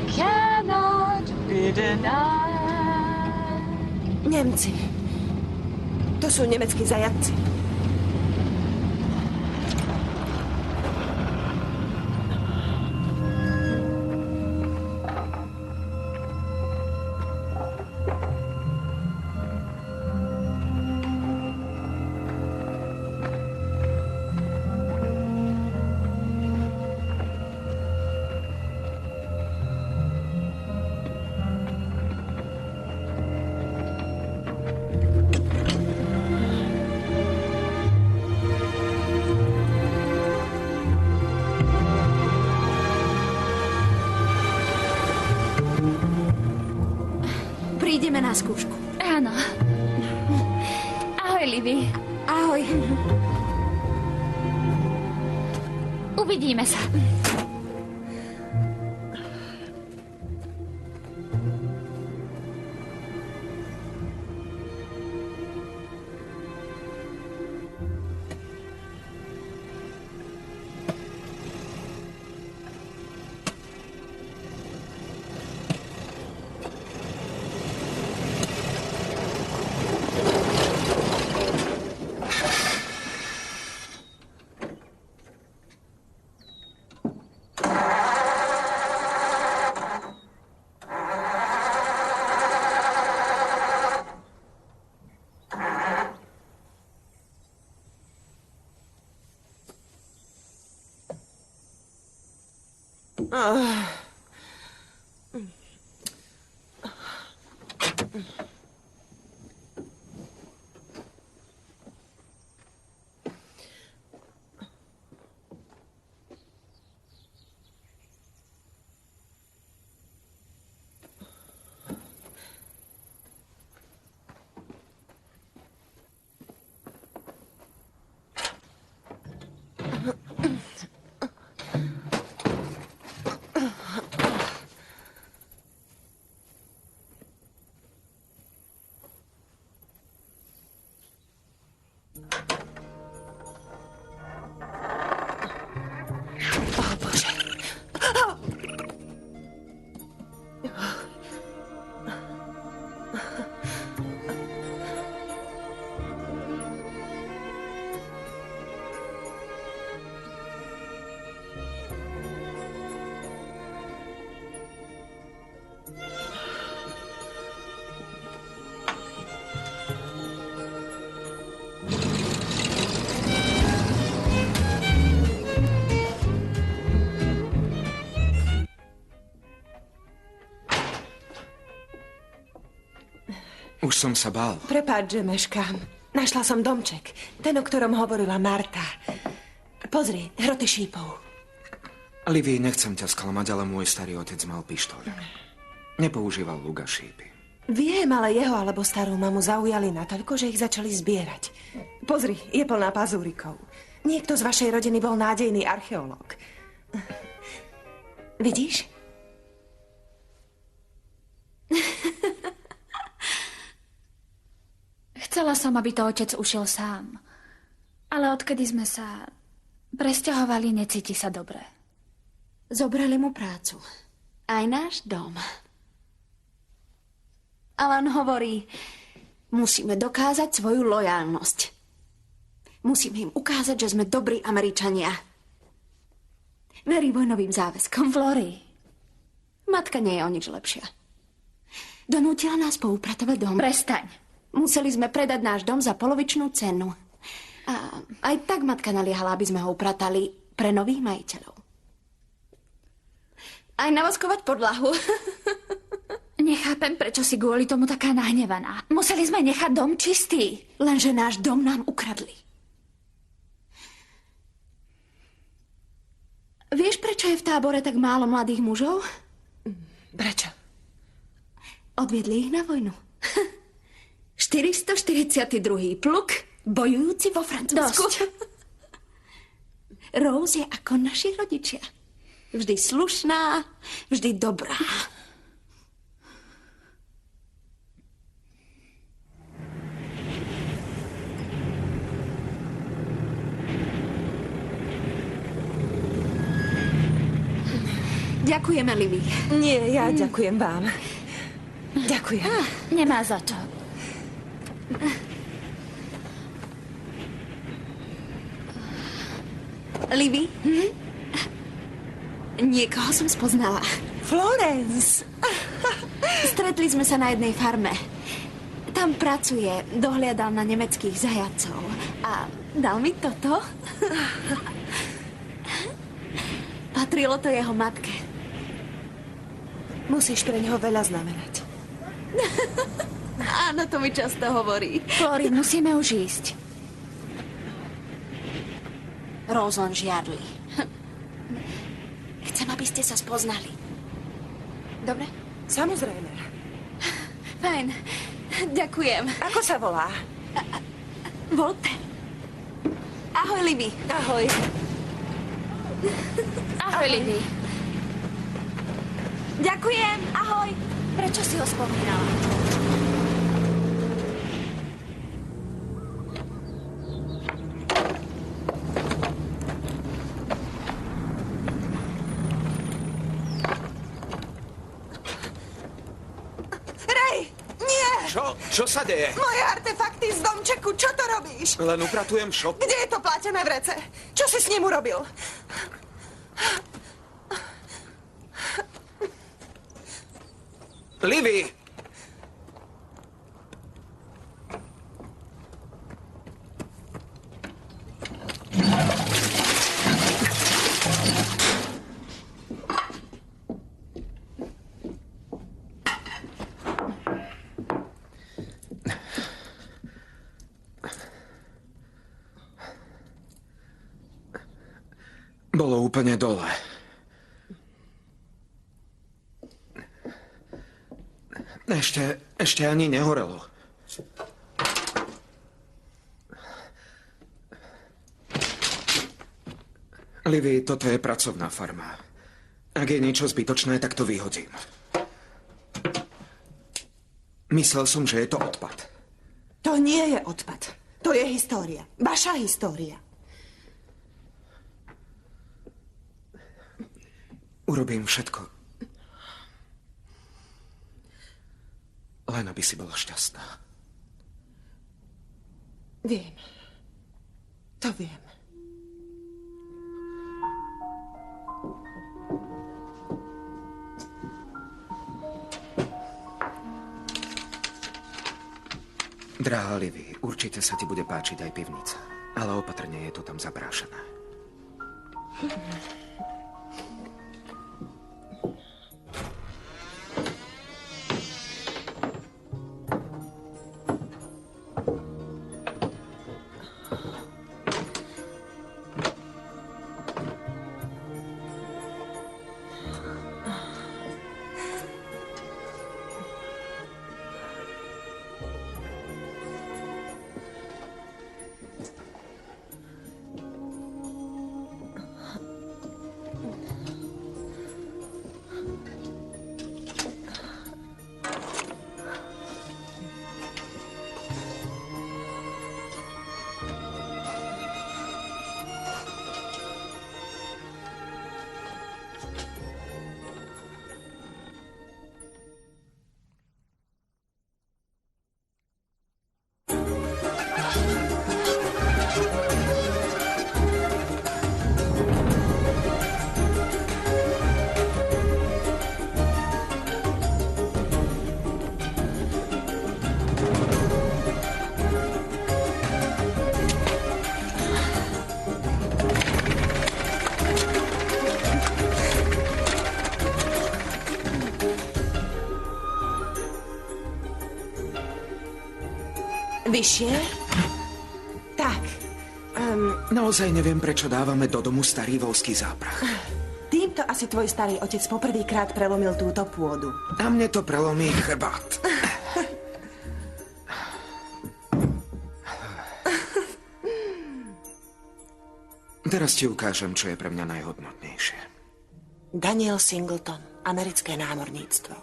cannot be denied. Nemci. To sú nemeckí zajatci. Prídeme na skúšku. Áno. Ahoj, Livy. Ahoj. Uvidíme sa. Už som sa bál. Prepáč, že meškám. Našla som domček. Ten, o ktorom hovorila Marta. Pozri, hroty šípov. Livy, nechcem ťa sklamať, ale môj starý otec mal pištoľ. Nepoužíval luk a šípy. Viem, ale jeho alebo starú mamu zaujali natoľko, že ich začali zbierať. Pozri, je plná pazúrikov. Niekto z vašej rodiny bol nádejný archeológ. Vidíš? Chcela som, aby to otec ušiel sám. Ale odkedy sme sa presťahovali, necíti sa dobre. Zobrali mu prácu. Aj náš dom. Ale on hovorí, musíme dokázať svoju lojálnosť. Musíme im ukázať, že sme dobrí Američania. Verí vojnovým záväzkom. Flory. Matka nie je o nič lepšia. Donútila nás poupratovať dom. Prestaň. Museli sme predať náš dom za polovičnú cenu. A aj tak matka naliehala, aby sme ho upratali pre nových majiteľov. Aj navoskovať podlahu. Nechápem, prečo si kvôli tomu taká nahnevaná. Museli sme nechať dom čistý. Lenže náš dom nám ukradli. Vieš, prečo je v tábore tak málo mladých mužov? Prečo? Odviedli ich na vojnu. 442. pluk, bojujúci vo Francúzsku. Rose je ako naši rodičia. Vždy slušná, vždy dobrá. Ďakujeme, Livy. Nie, ja ďakujem vám. Ďakujem. Nemá za to. Livy? Niekoho som spoznala. Florence! Stretli sme sa na jednej farme. Tam pracuje, dohliadal na nemeckých zajacov. A dal mi toto. Patrilo to jeho matke. Musíš pre neho veľa znamenať. Áno, to mi často hovorí. Flory, musíme už ísť. Rose len žiarli. Chcem, aby ste sa spoznali. Dobre? Samozrejme. Fajn. Ďakujem. Ako sa volá? Volter. Ahoj, Livy. Ahoj. Ahoj, Livy. Ďakujem. Ahoj. Prečo si ho spomínala? Ray! Nie! Čo sa deje? Moje artefakty z domčeku, čo to robíš? Len upratujem šop. Kde je to plátené vrece? Čo si s ním urobil? Livy! Bolo úplne dole. Ešte ani nehorelo. Livy, toto je pracovná farma. Ak je niečo zbytočné, tak to vyhodím. Myslel som, že je to odpad. To nie je odpad. To je história. Vaša história. Urobím všetko. Len aby si bola šťastná. Viem. To viem. Drahá Livy, určite sa ti bude páčiť aj pivnica. Ale opatrne je to tam zabrášené. Vyššie? Tak. Naozaj neviem, prečo dávame do domu starý voľský záprach. asi tvoj starý otec poprvýkrát prelomil túto pôdu. A mne to prelomí chrbát. Teraz ti ukážem, čo je pre mňa najhodnotnejšie. Daniel Singleton, americké námorníctvo.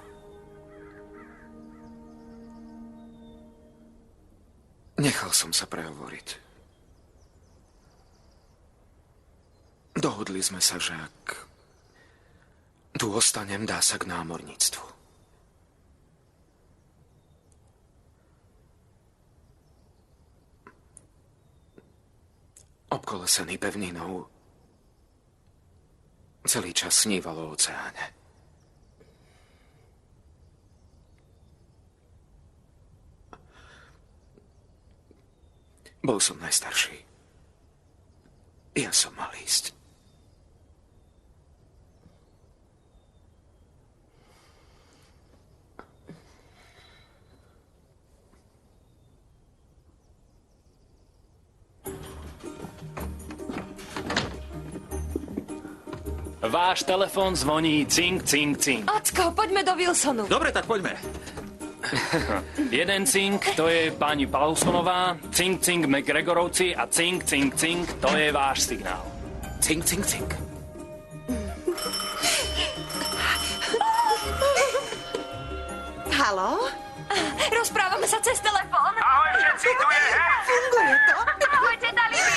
Nechal som sa prehovoriť. Dohodli sme sa, že ak tu ostanem, dá sa k námorníctvu. Obkolesený pevninou, celý čas sníval o oceáne. Bol som najstarší. Ja som mal ísť. Váš telefón zvoní cing, cing, cing. Ocko, poďme do Wilsonu. Dobre, tak poďme. Jeden cing, to je pani Paulsonová, cing, cing McGregorovci a cing, cing, cing, to je váš signál. Cing, cing, cing. Haló? Rozprávame sa cez telefón. Ahoj všetci, tu je Herc. Funguje to? Ahojte, Daliby.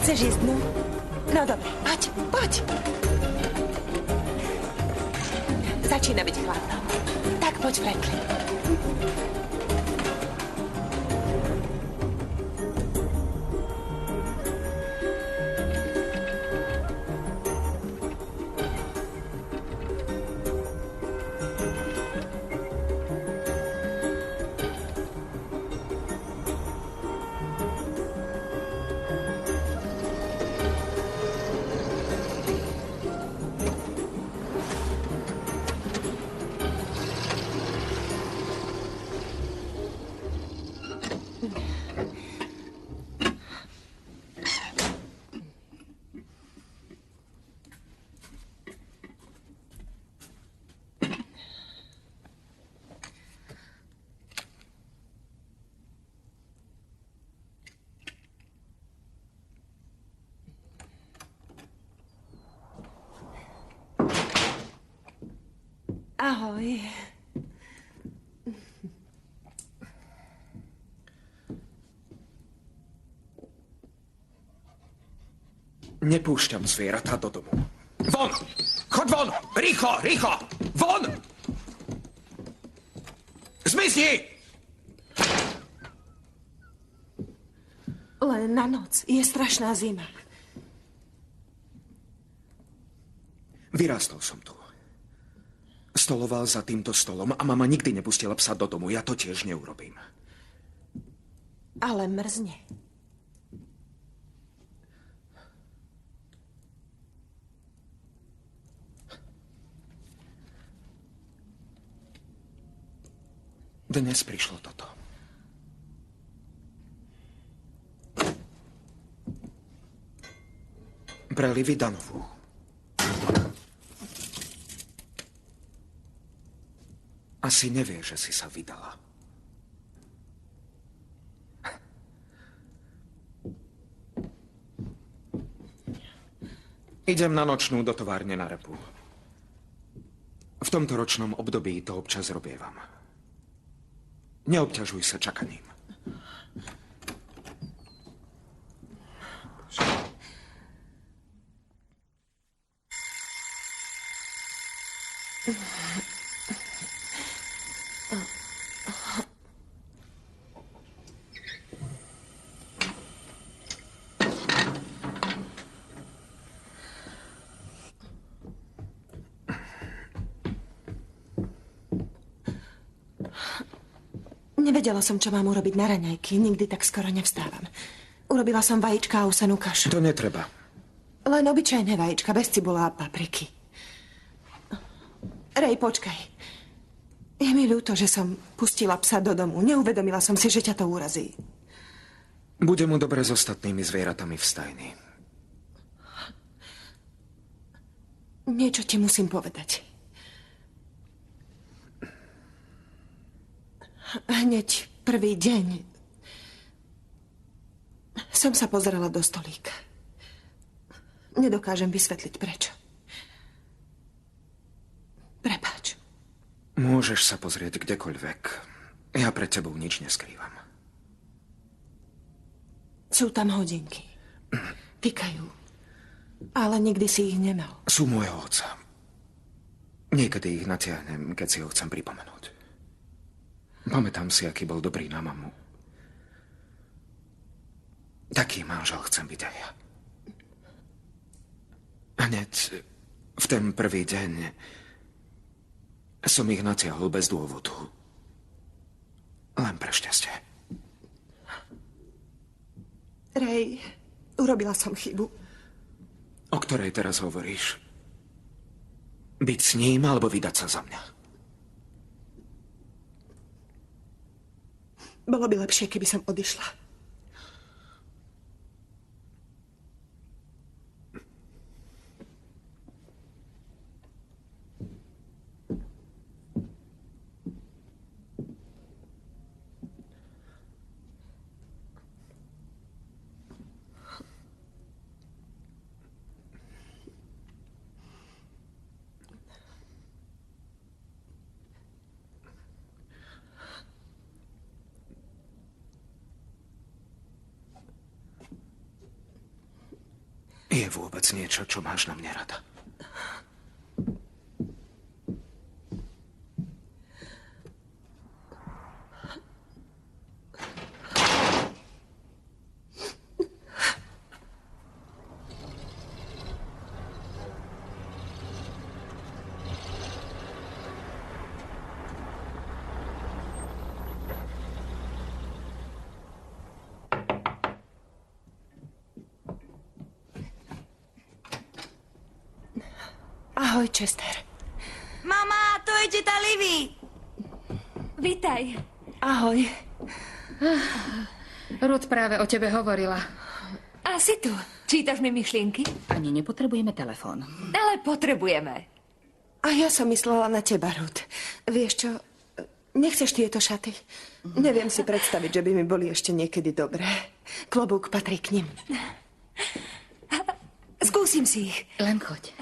Chceš ísť dnu? No dobre, poď, poď. Začína byť chladno. Tak poď, Franklin. Ahoj. Nepúšťam zvieratá do domu. Von! Chod von! Rýchlo, rýchlo! Von! Zmizni! Len na noc. Je strašná zima. Vyrástol som tu. Stoloval za týmto stolom a mama nikdy nepustila psa do domu. Ja to tiež neurobím. Ale mrzne. Dnes prišlo toto. Pre Livy Danovú. Asi nevie, že si sa vydala. Idem na nočnú do továrne na repu. V tomto ročnom období to občas robievam. Neobťažuj sa čakaním. Nevedela som, čo mám urobiť na raňajky. Nikdy tak skoro nevstávam. Urobila som vajíčka a usenú kašu. To netreba. Len obyčajné vajíčka, bez cibula a papriky. Rej, počkaj. Je mi ľúto, že som pustila psa do domu. Neuvedomila som si, že ťa to urazí. Bude mu dobre s ostatnými zvieratami v stajni. Niečo ti musím povedať. Hneď prvý deň som sa pozerala do stolíka. Nedokážem vysvetliť prečo. Prepáč. Môžeš sa pozrieť kdekoľvek. Ja pred tebou nič neskrývam. Sú tam hodinky. Tikajú. Ale nikdy si ich nemal. Sú môjho otca. Niekedy ich natiahnem, keď si ho chcem pripomenúť. Pamätám si, aký bol dobrý na mamu. Taký manžel chcem byť aj ja. Hneď v ten prvý deň som ich natiahol bez dôvodu. Len pre šťastie. Rej, urobila som chybu. O ktorej teraz hovoríš? Byť s ním alebo vydať sa za mňa? Bolo by lepšie, keby som odišla. Je vôbec niečo, čo máš na mne rada? Ahoj, Chester. Mama, to je teta Livy. Vítaj. Ahoj. Ruth práve o tebe hovorila. A si tu. Čítaš mi myšlienky? Ani nepotrebujeme telefón. Ale potrebujeme. A ja som myslela na teba, Ruth. Vieš čo, nechceš tieto šaty? Neviem si predstaviť, že by mi boli ešte niekedy dobré. Klobúk patrí k nim. Skúsim si ich. Len choď.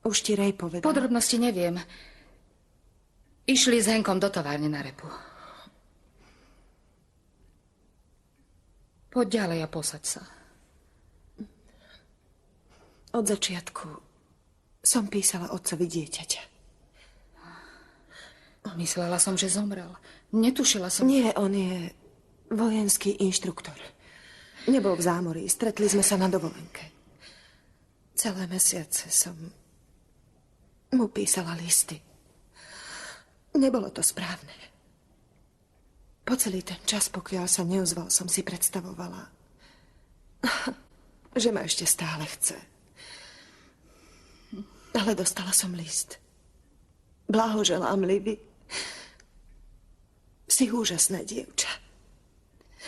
Už ti Rej povedal. Podrobnosti neviem. Išli s Henkom do továrne na repu. Poď ďalej a posaď sa. Od začiatku som písala otcovi dieťaťa. Myslela som, že zomrel. Netušila som... Nie, on je vojenský inštruktor. Nebol v zámorí. Stretli sme sa na dovolenke. Celé mesiace som mu písala listy. Nebolo to správne. Po celý ten čas, pokiaľ sa neozval, som si predstavovala, že ma ešte stále chce. Ale dostala som list. Blahoželám, Livy. Si úžasné dievča.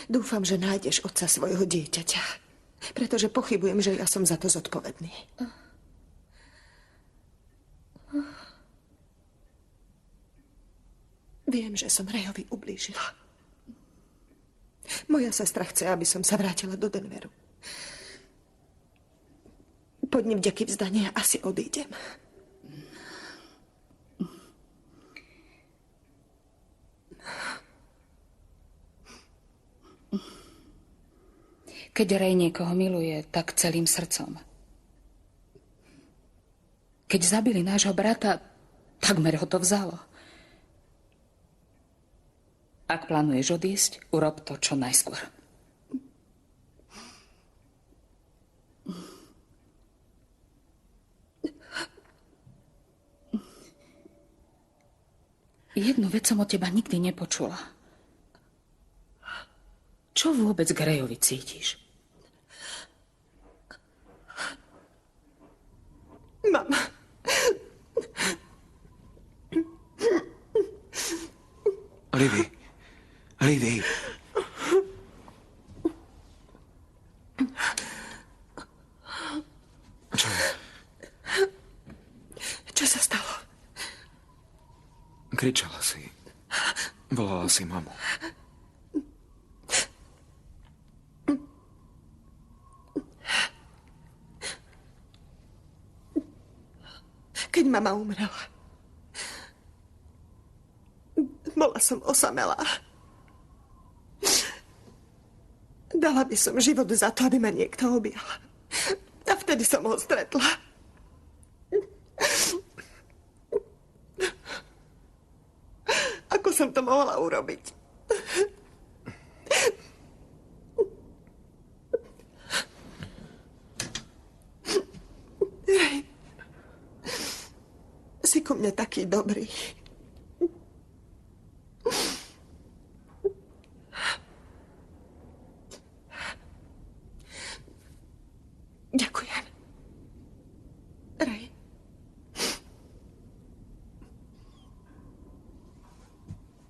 Dúfam, že nájdeš otca svojho dieťaťa. Pretože pochybujem, že ja som za to zodpovedný. Viem, že som Rejovi ublížila. Moja sestra chce, aby som sa vrátila do Denveru. Po dni vďaky vzdania asi odídem. Keď Rej niekoho miluje, tak celým srdcom. Keď zabili nášho brata, takmer ho to vzalo. Ak plánuješ odísť, urob to čo najskôr. Jednu vec som od teba nikdy nepočula. Čo vôbec k Rejovi cítiš? Mama. Livy. Čo je? Čo sa stalo? Kričala si. Volala si mamu. Keď mama umrela, bola som osamelá. Dala by som život za to, aby ma niekto objal. A vtedy som ho stretla. Ako som to mohla urobiť? Rej, si ku mne taký dobrý. Ďakujem. Rej.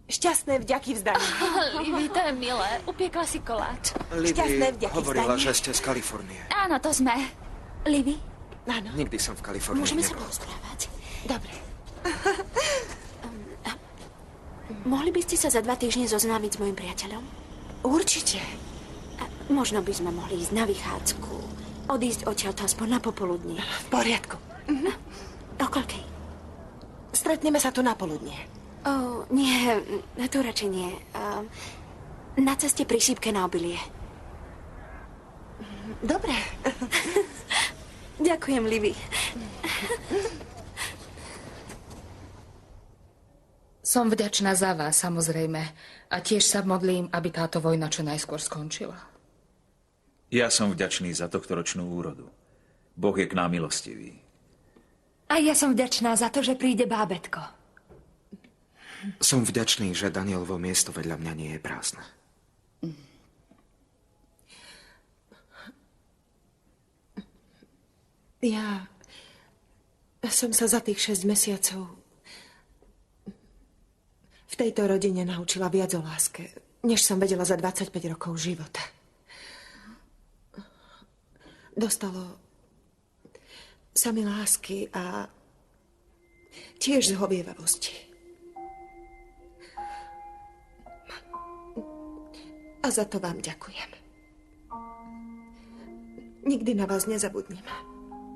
Šťastné vďaky vzdanie. Livy, to je milé. Upiekla si koláč. Šťastné Livy vďaky hovorila, vzdanie. že ste z Kalifornie. Áno, to sme. Livy, Áno. Nikdy som v Kalifornii Môžeme sa nebol. porozprávať. Dobre. Mohli by ste sa za 2 týždne zoznámiť s mojim priateľom? Určite. Možno by sme mohli ísť na vychádzku. Odísť odtiaľto aspoň na popoludnie. V poriadku. O koľkej? Stretneme sa tu na poludnie. Nie, tu radšej nie. Na ceste pri šípke na obilie. Dobre. Ďakujem, Livy. Som vďačná za vás, samozrejme. A tiež sa modlím, aby táto vojna čo najskôr skončila. Ja som vďačný za tohtoročnú úrodu. Boh je k nám milostivý. A ja som vďačná za to, že príde bábätko. Som vďačný, že Danielovo miesto vedľa mňa nie je prázdne. Ja som sa za tých 6 mesiacov v tejto rodine naučila viac o láske, než som vedela za 25 rokov života. Dostalo sa mi lásky a tiež zhovievavosti. A za to vám ďakujem. Nikdy na vás nezabudnem.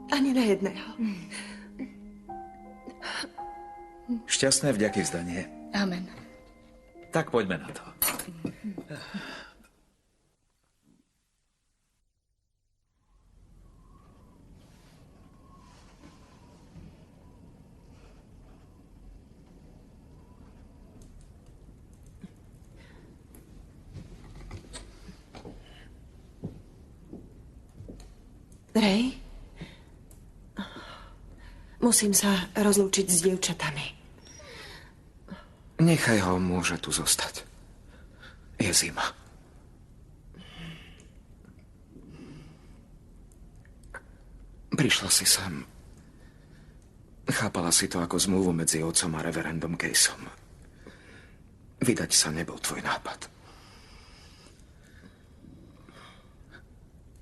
Ani na jedného. Šťastné vďaky vzdanie. Amen. Tak poďme na to. Rej? Musím sa rozlúčiť s dievčatami. Nechaj ho, môže tu zostať. Je zima. Prišla si sem. Chápala si to ako zmluvu medzi otcom a reverendom Caseom. Vydať sa nebol tvoj nápad.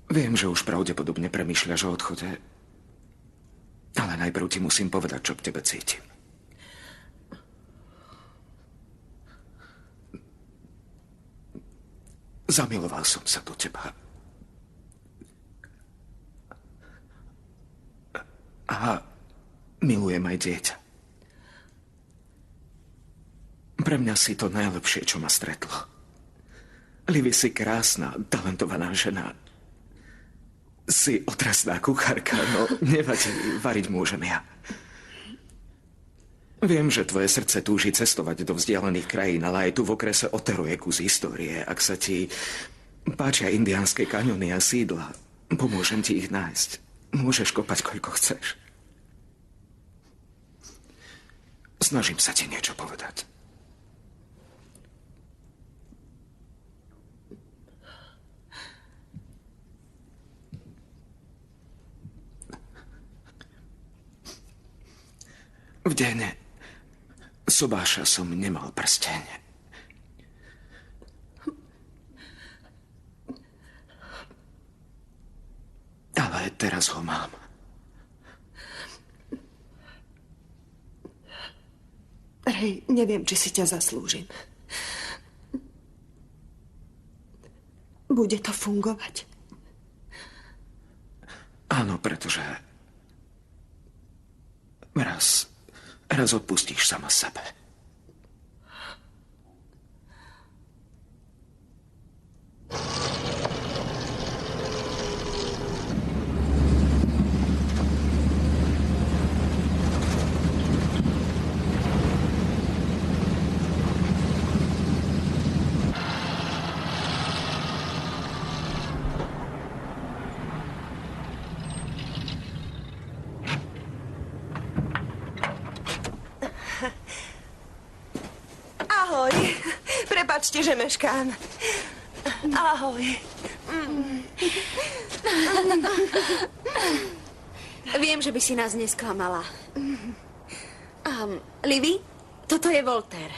Viem, že už pravdepodobne premýšľaš o odchode, ale najprv ti musím povedať, čo k tebe cítim. Zamiloval som sa do teba. A milujem aj dieťa. Pre mňa si to najlepšie, čo ma stretlo. Livy, si krásna, talentovaná žena. Si otrasná kuchárka, no nevadí, variť môžem ja. Viem, že tvoje srdce túži cestovať do vzdialených krajín, ale aj tu v okrese oteruje kus histórie. Ak sa ti páčia indiánske kaňony a sídla, pomôžem ti ich nájsť. Môžeš kopať, koľko chceš. Snažím sa ti niečo povedať. V deň sobáša som nemal prsteň. Ale teraz ho mám. Rej, neviem, či si ťa zaslúžim. Bude to fungovať? Áno, pretože raz odpustíš sama sebe. Prepáčte, že meškám. Ahoj. Viem, že by si nás nesklamala. Livy, toto je Voltaire.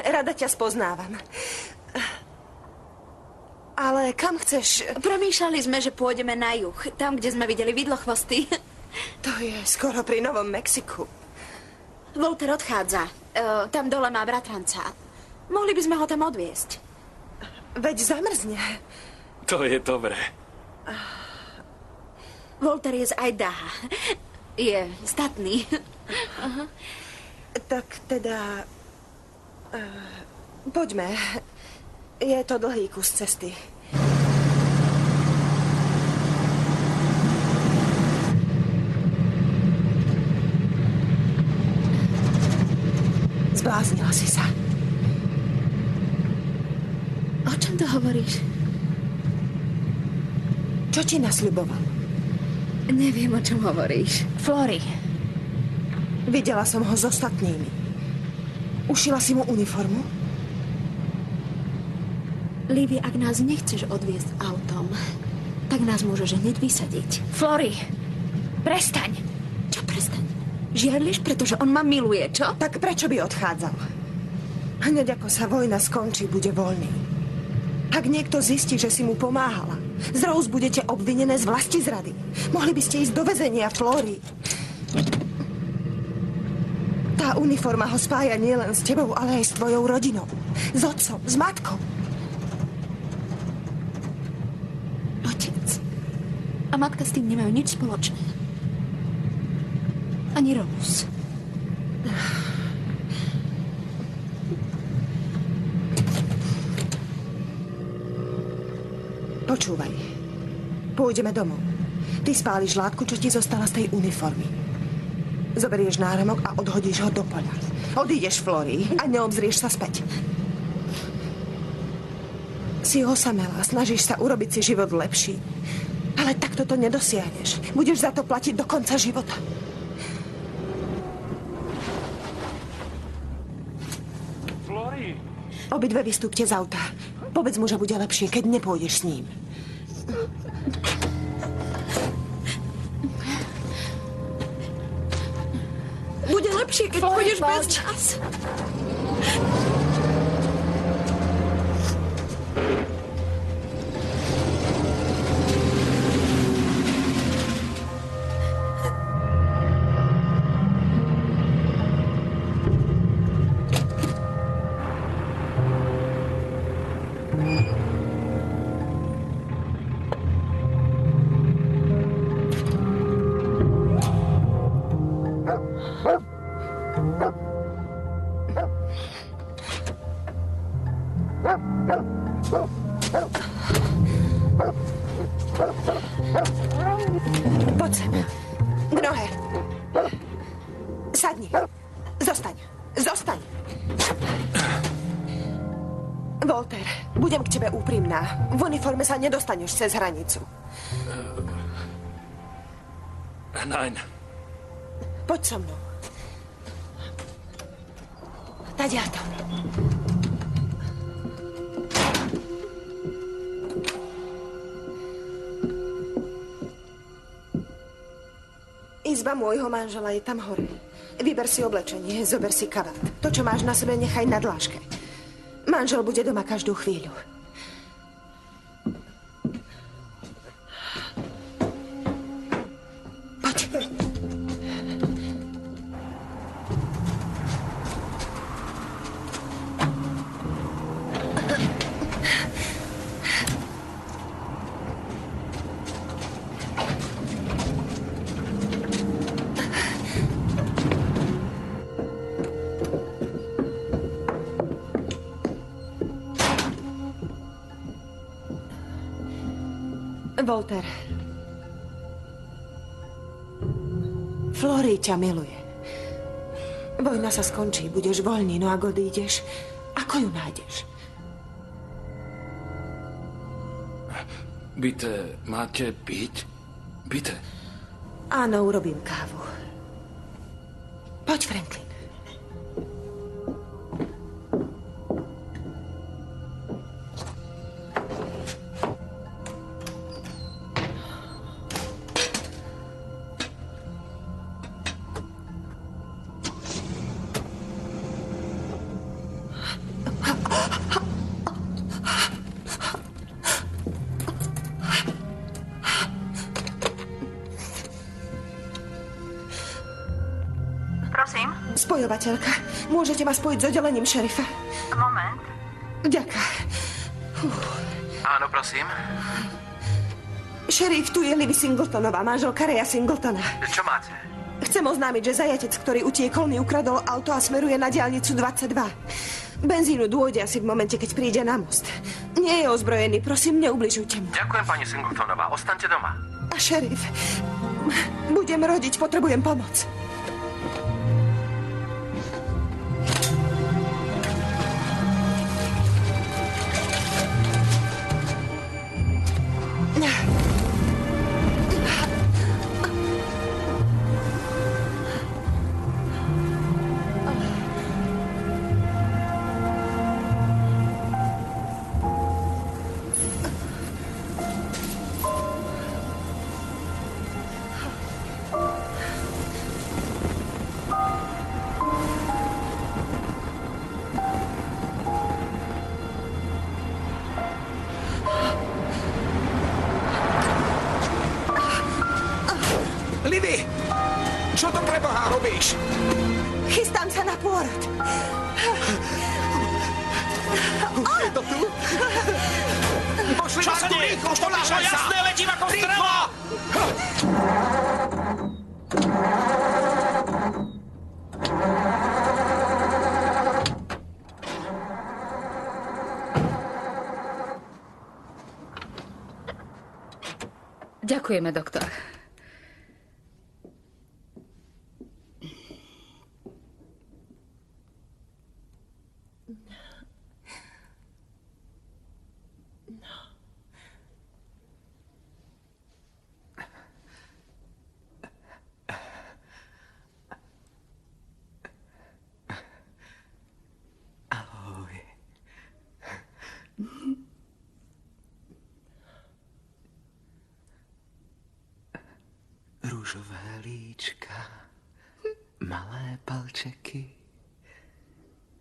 Rada ťa spoznávam. Ale kam chceš? Premýšľali sme, že pôjdeme na juh. Tam, kde sme videli vidlochvosty. To je skoro pri Novom Mexiku. Voltaire odchádza. Tam dole má bratranca. Mohli by sme ho tam odviesť. Veď zamrzne. To je dobré. Voltaire je z Idaha. Je statný. Tak teda... poďme. Je to dlhý kus cesty. Zbláznila si sa. O čom to hovoríš? Čo ti nasľuboval? Neviem, o čom hovoríš. Flory. Videla som ho s ostatnými. Ušila si mu uniformu? Livy, ak nás nechceš odviesť autom, tak nás môžeš hneď vysadiť. Flory, prestaň. Čo prestaň? Žiarliš, pretože on ma miluje, čo? Tak prečo by odchádzal? Hneď ako sa vojna skončí, bude voľný. Ak niekto zistí, že si mu pomáhala, zrazu budete obvinené z vlastizrady. Mohli by ste ísť do väzenia, Flory. Tá uniforma ho spája nielen s tebou, ale aj s tvojou rodinou. S otcom, s matkou. Otec a matka s tým nemajú nič spoločné. Ani Rose. Počúvaj. Pôjdeme domov. Ty spáliš látku, čo ti zostala z tej uniformy. Zoberieš náramok a odhodíš ho do poľa. Odídeš, Flory, a neobzrieš sa späť. Si osamelá, snažíš sa urobiť si život lepší. Ale takto to nedosiahneš. Budeš za to platiť do konca života. Flory! Obidve vystúpte z auta. Povedz mu, že bude lepšie, keď nepôjdeš s ním. Bude lepšie, keď pôjdeš bez nás. Poď sem. K nohe. Sadni. Zostaň. Zostaň. Voltaire, budem k tebe úprimná. V uniforme sa nedostaneš cez hranicu. Nein. Poď so mnou. Tadiaľto. Izba môjho manžela je tam hore. Vyber si oblečenie, zober si kabát. To, čo máš na sebe, nechaj na dláške. Manžel bude doma každú chvíľu. Poď. Walter. Flory ťa miluje. Vojna sa skončí, budeš voľný, no ak odídeš, ako ju nájdeš? Bite, máte piť? Bite. Áno, urobím kávu. Poď, Franklin. Spojovateľka, môžete ma spojiť s oddelením šerifa? Moment. Ďaká. Áno, prosím. Šerif, tu je Livy Singletonová, manželka Raya Singletona. Čo máte? Chcem oznámiť, že zajatec, ktorý utiekol, mi ukradol auto a smeruje na diaľnicu 22. Benzínu dôjde asi v momente, keď príde na most. Nie je ozbrojený, prosím, neubližujte mu. Ďakujem, pani Singletonová, ostaňte doma. A šerif, budem rodiť, potrebujem pomoc. Livy! Čo to prebohá robíš? Chystám sa na pôrod. Je to tu? Pošli Čo vás sa tu deje? rýchlo, Už to vyšlo ponáhľaj sa! jasné, letím ako Rýchlo! strela! Ďakujeme, doktor. Ahoj. Rúžové líčka, malé palčeky,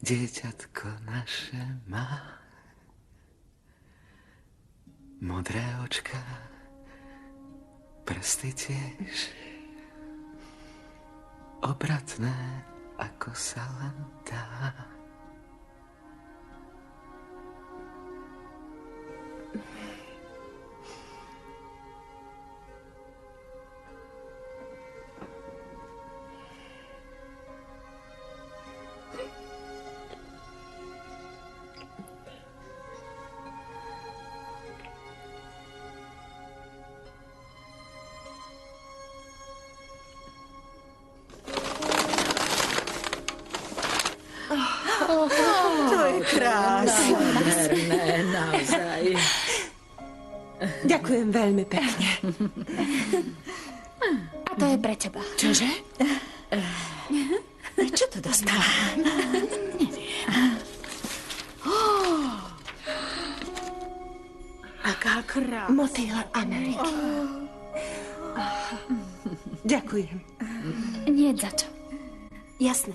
dieťatko naše má. Modré očka, prsty tiež, obratné, ako sa len dá. To je krásne. Nádherné, naozaj. Ďakujem veľmi pekne. A to je pre teba. Čože? Čo to dostala? Aká krásna. Motýl Ameriky. Ďakujem. Nie za čo. Jasné.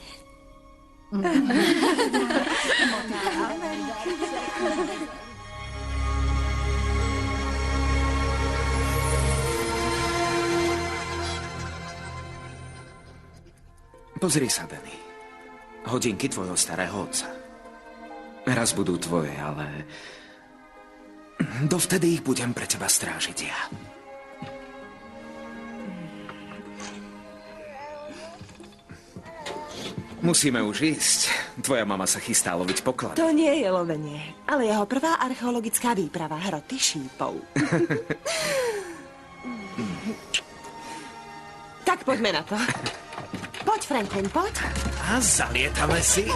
Pozri sa, Danny. Hodinky tvojho starého otca. Raz budú tvoje, ale dovtedy ich budem pre teba strážiť ja. Musíme už ísť. Tvoja mama sa chystá loviť poklady. To nie je lovenie, ale jeho prvá archeologická výprava hroty šípov. Tak poďme na to. Poď, Franklin, poď. A zalietame si.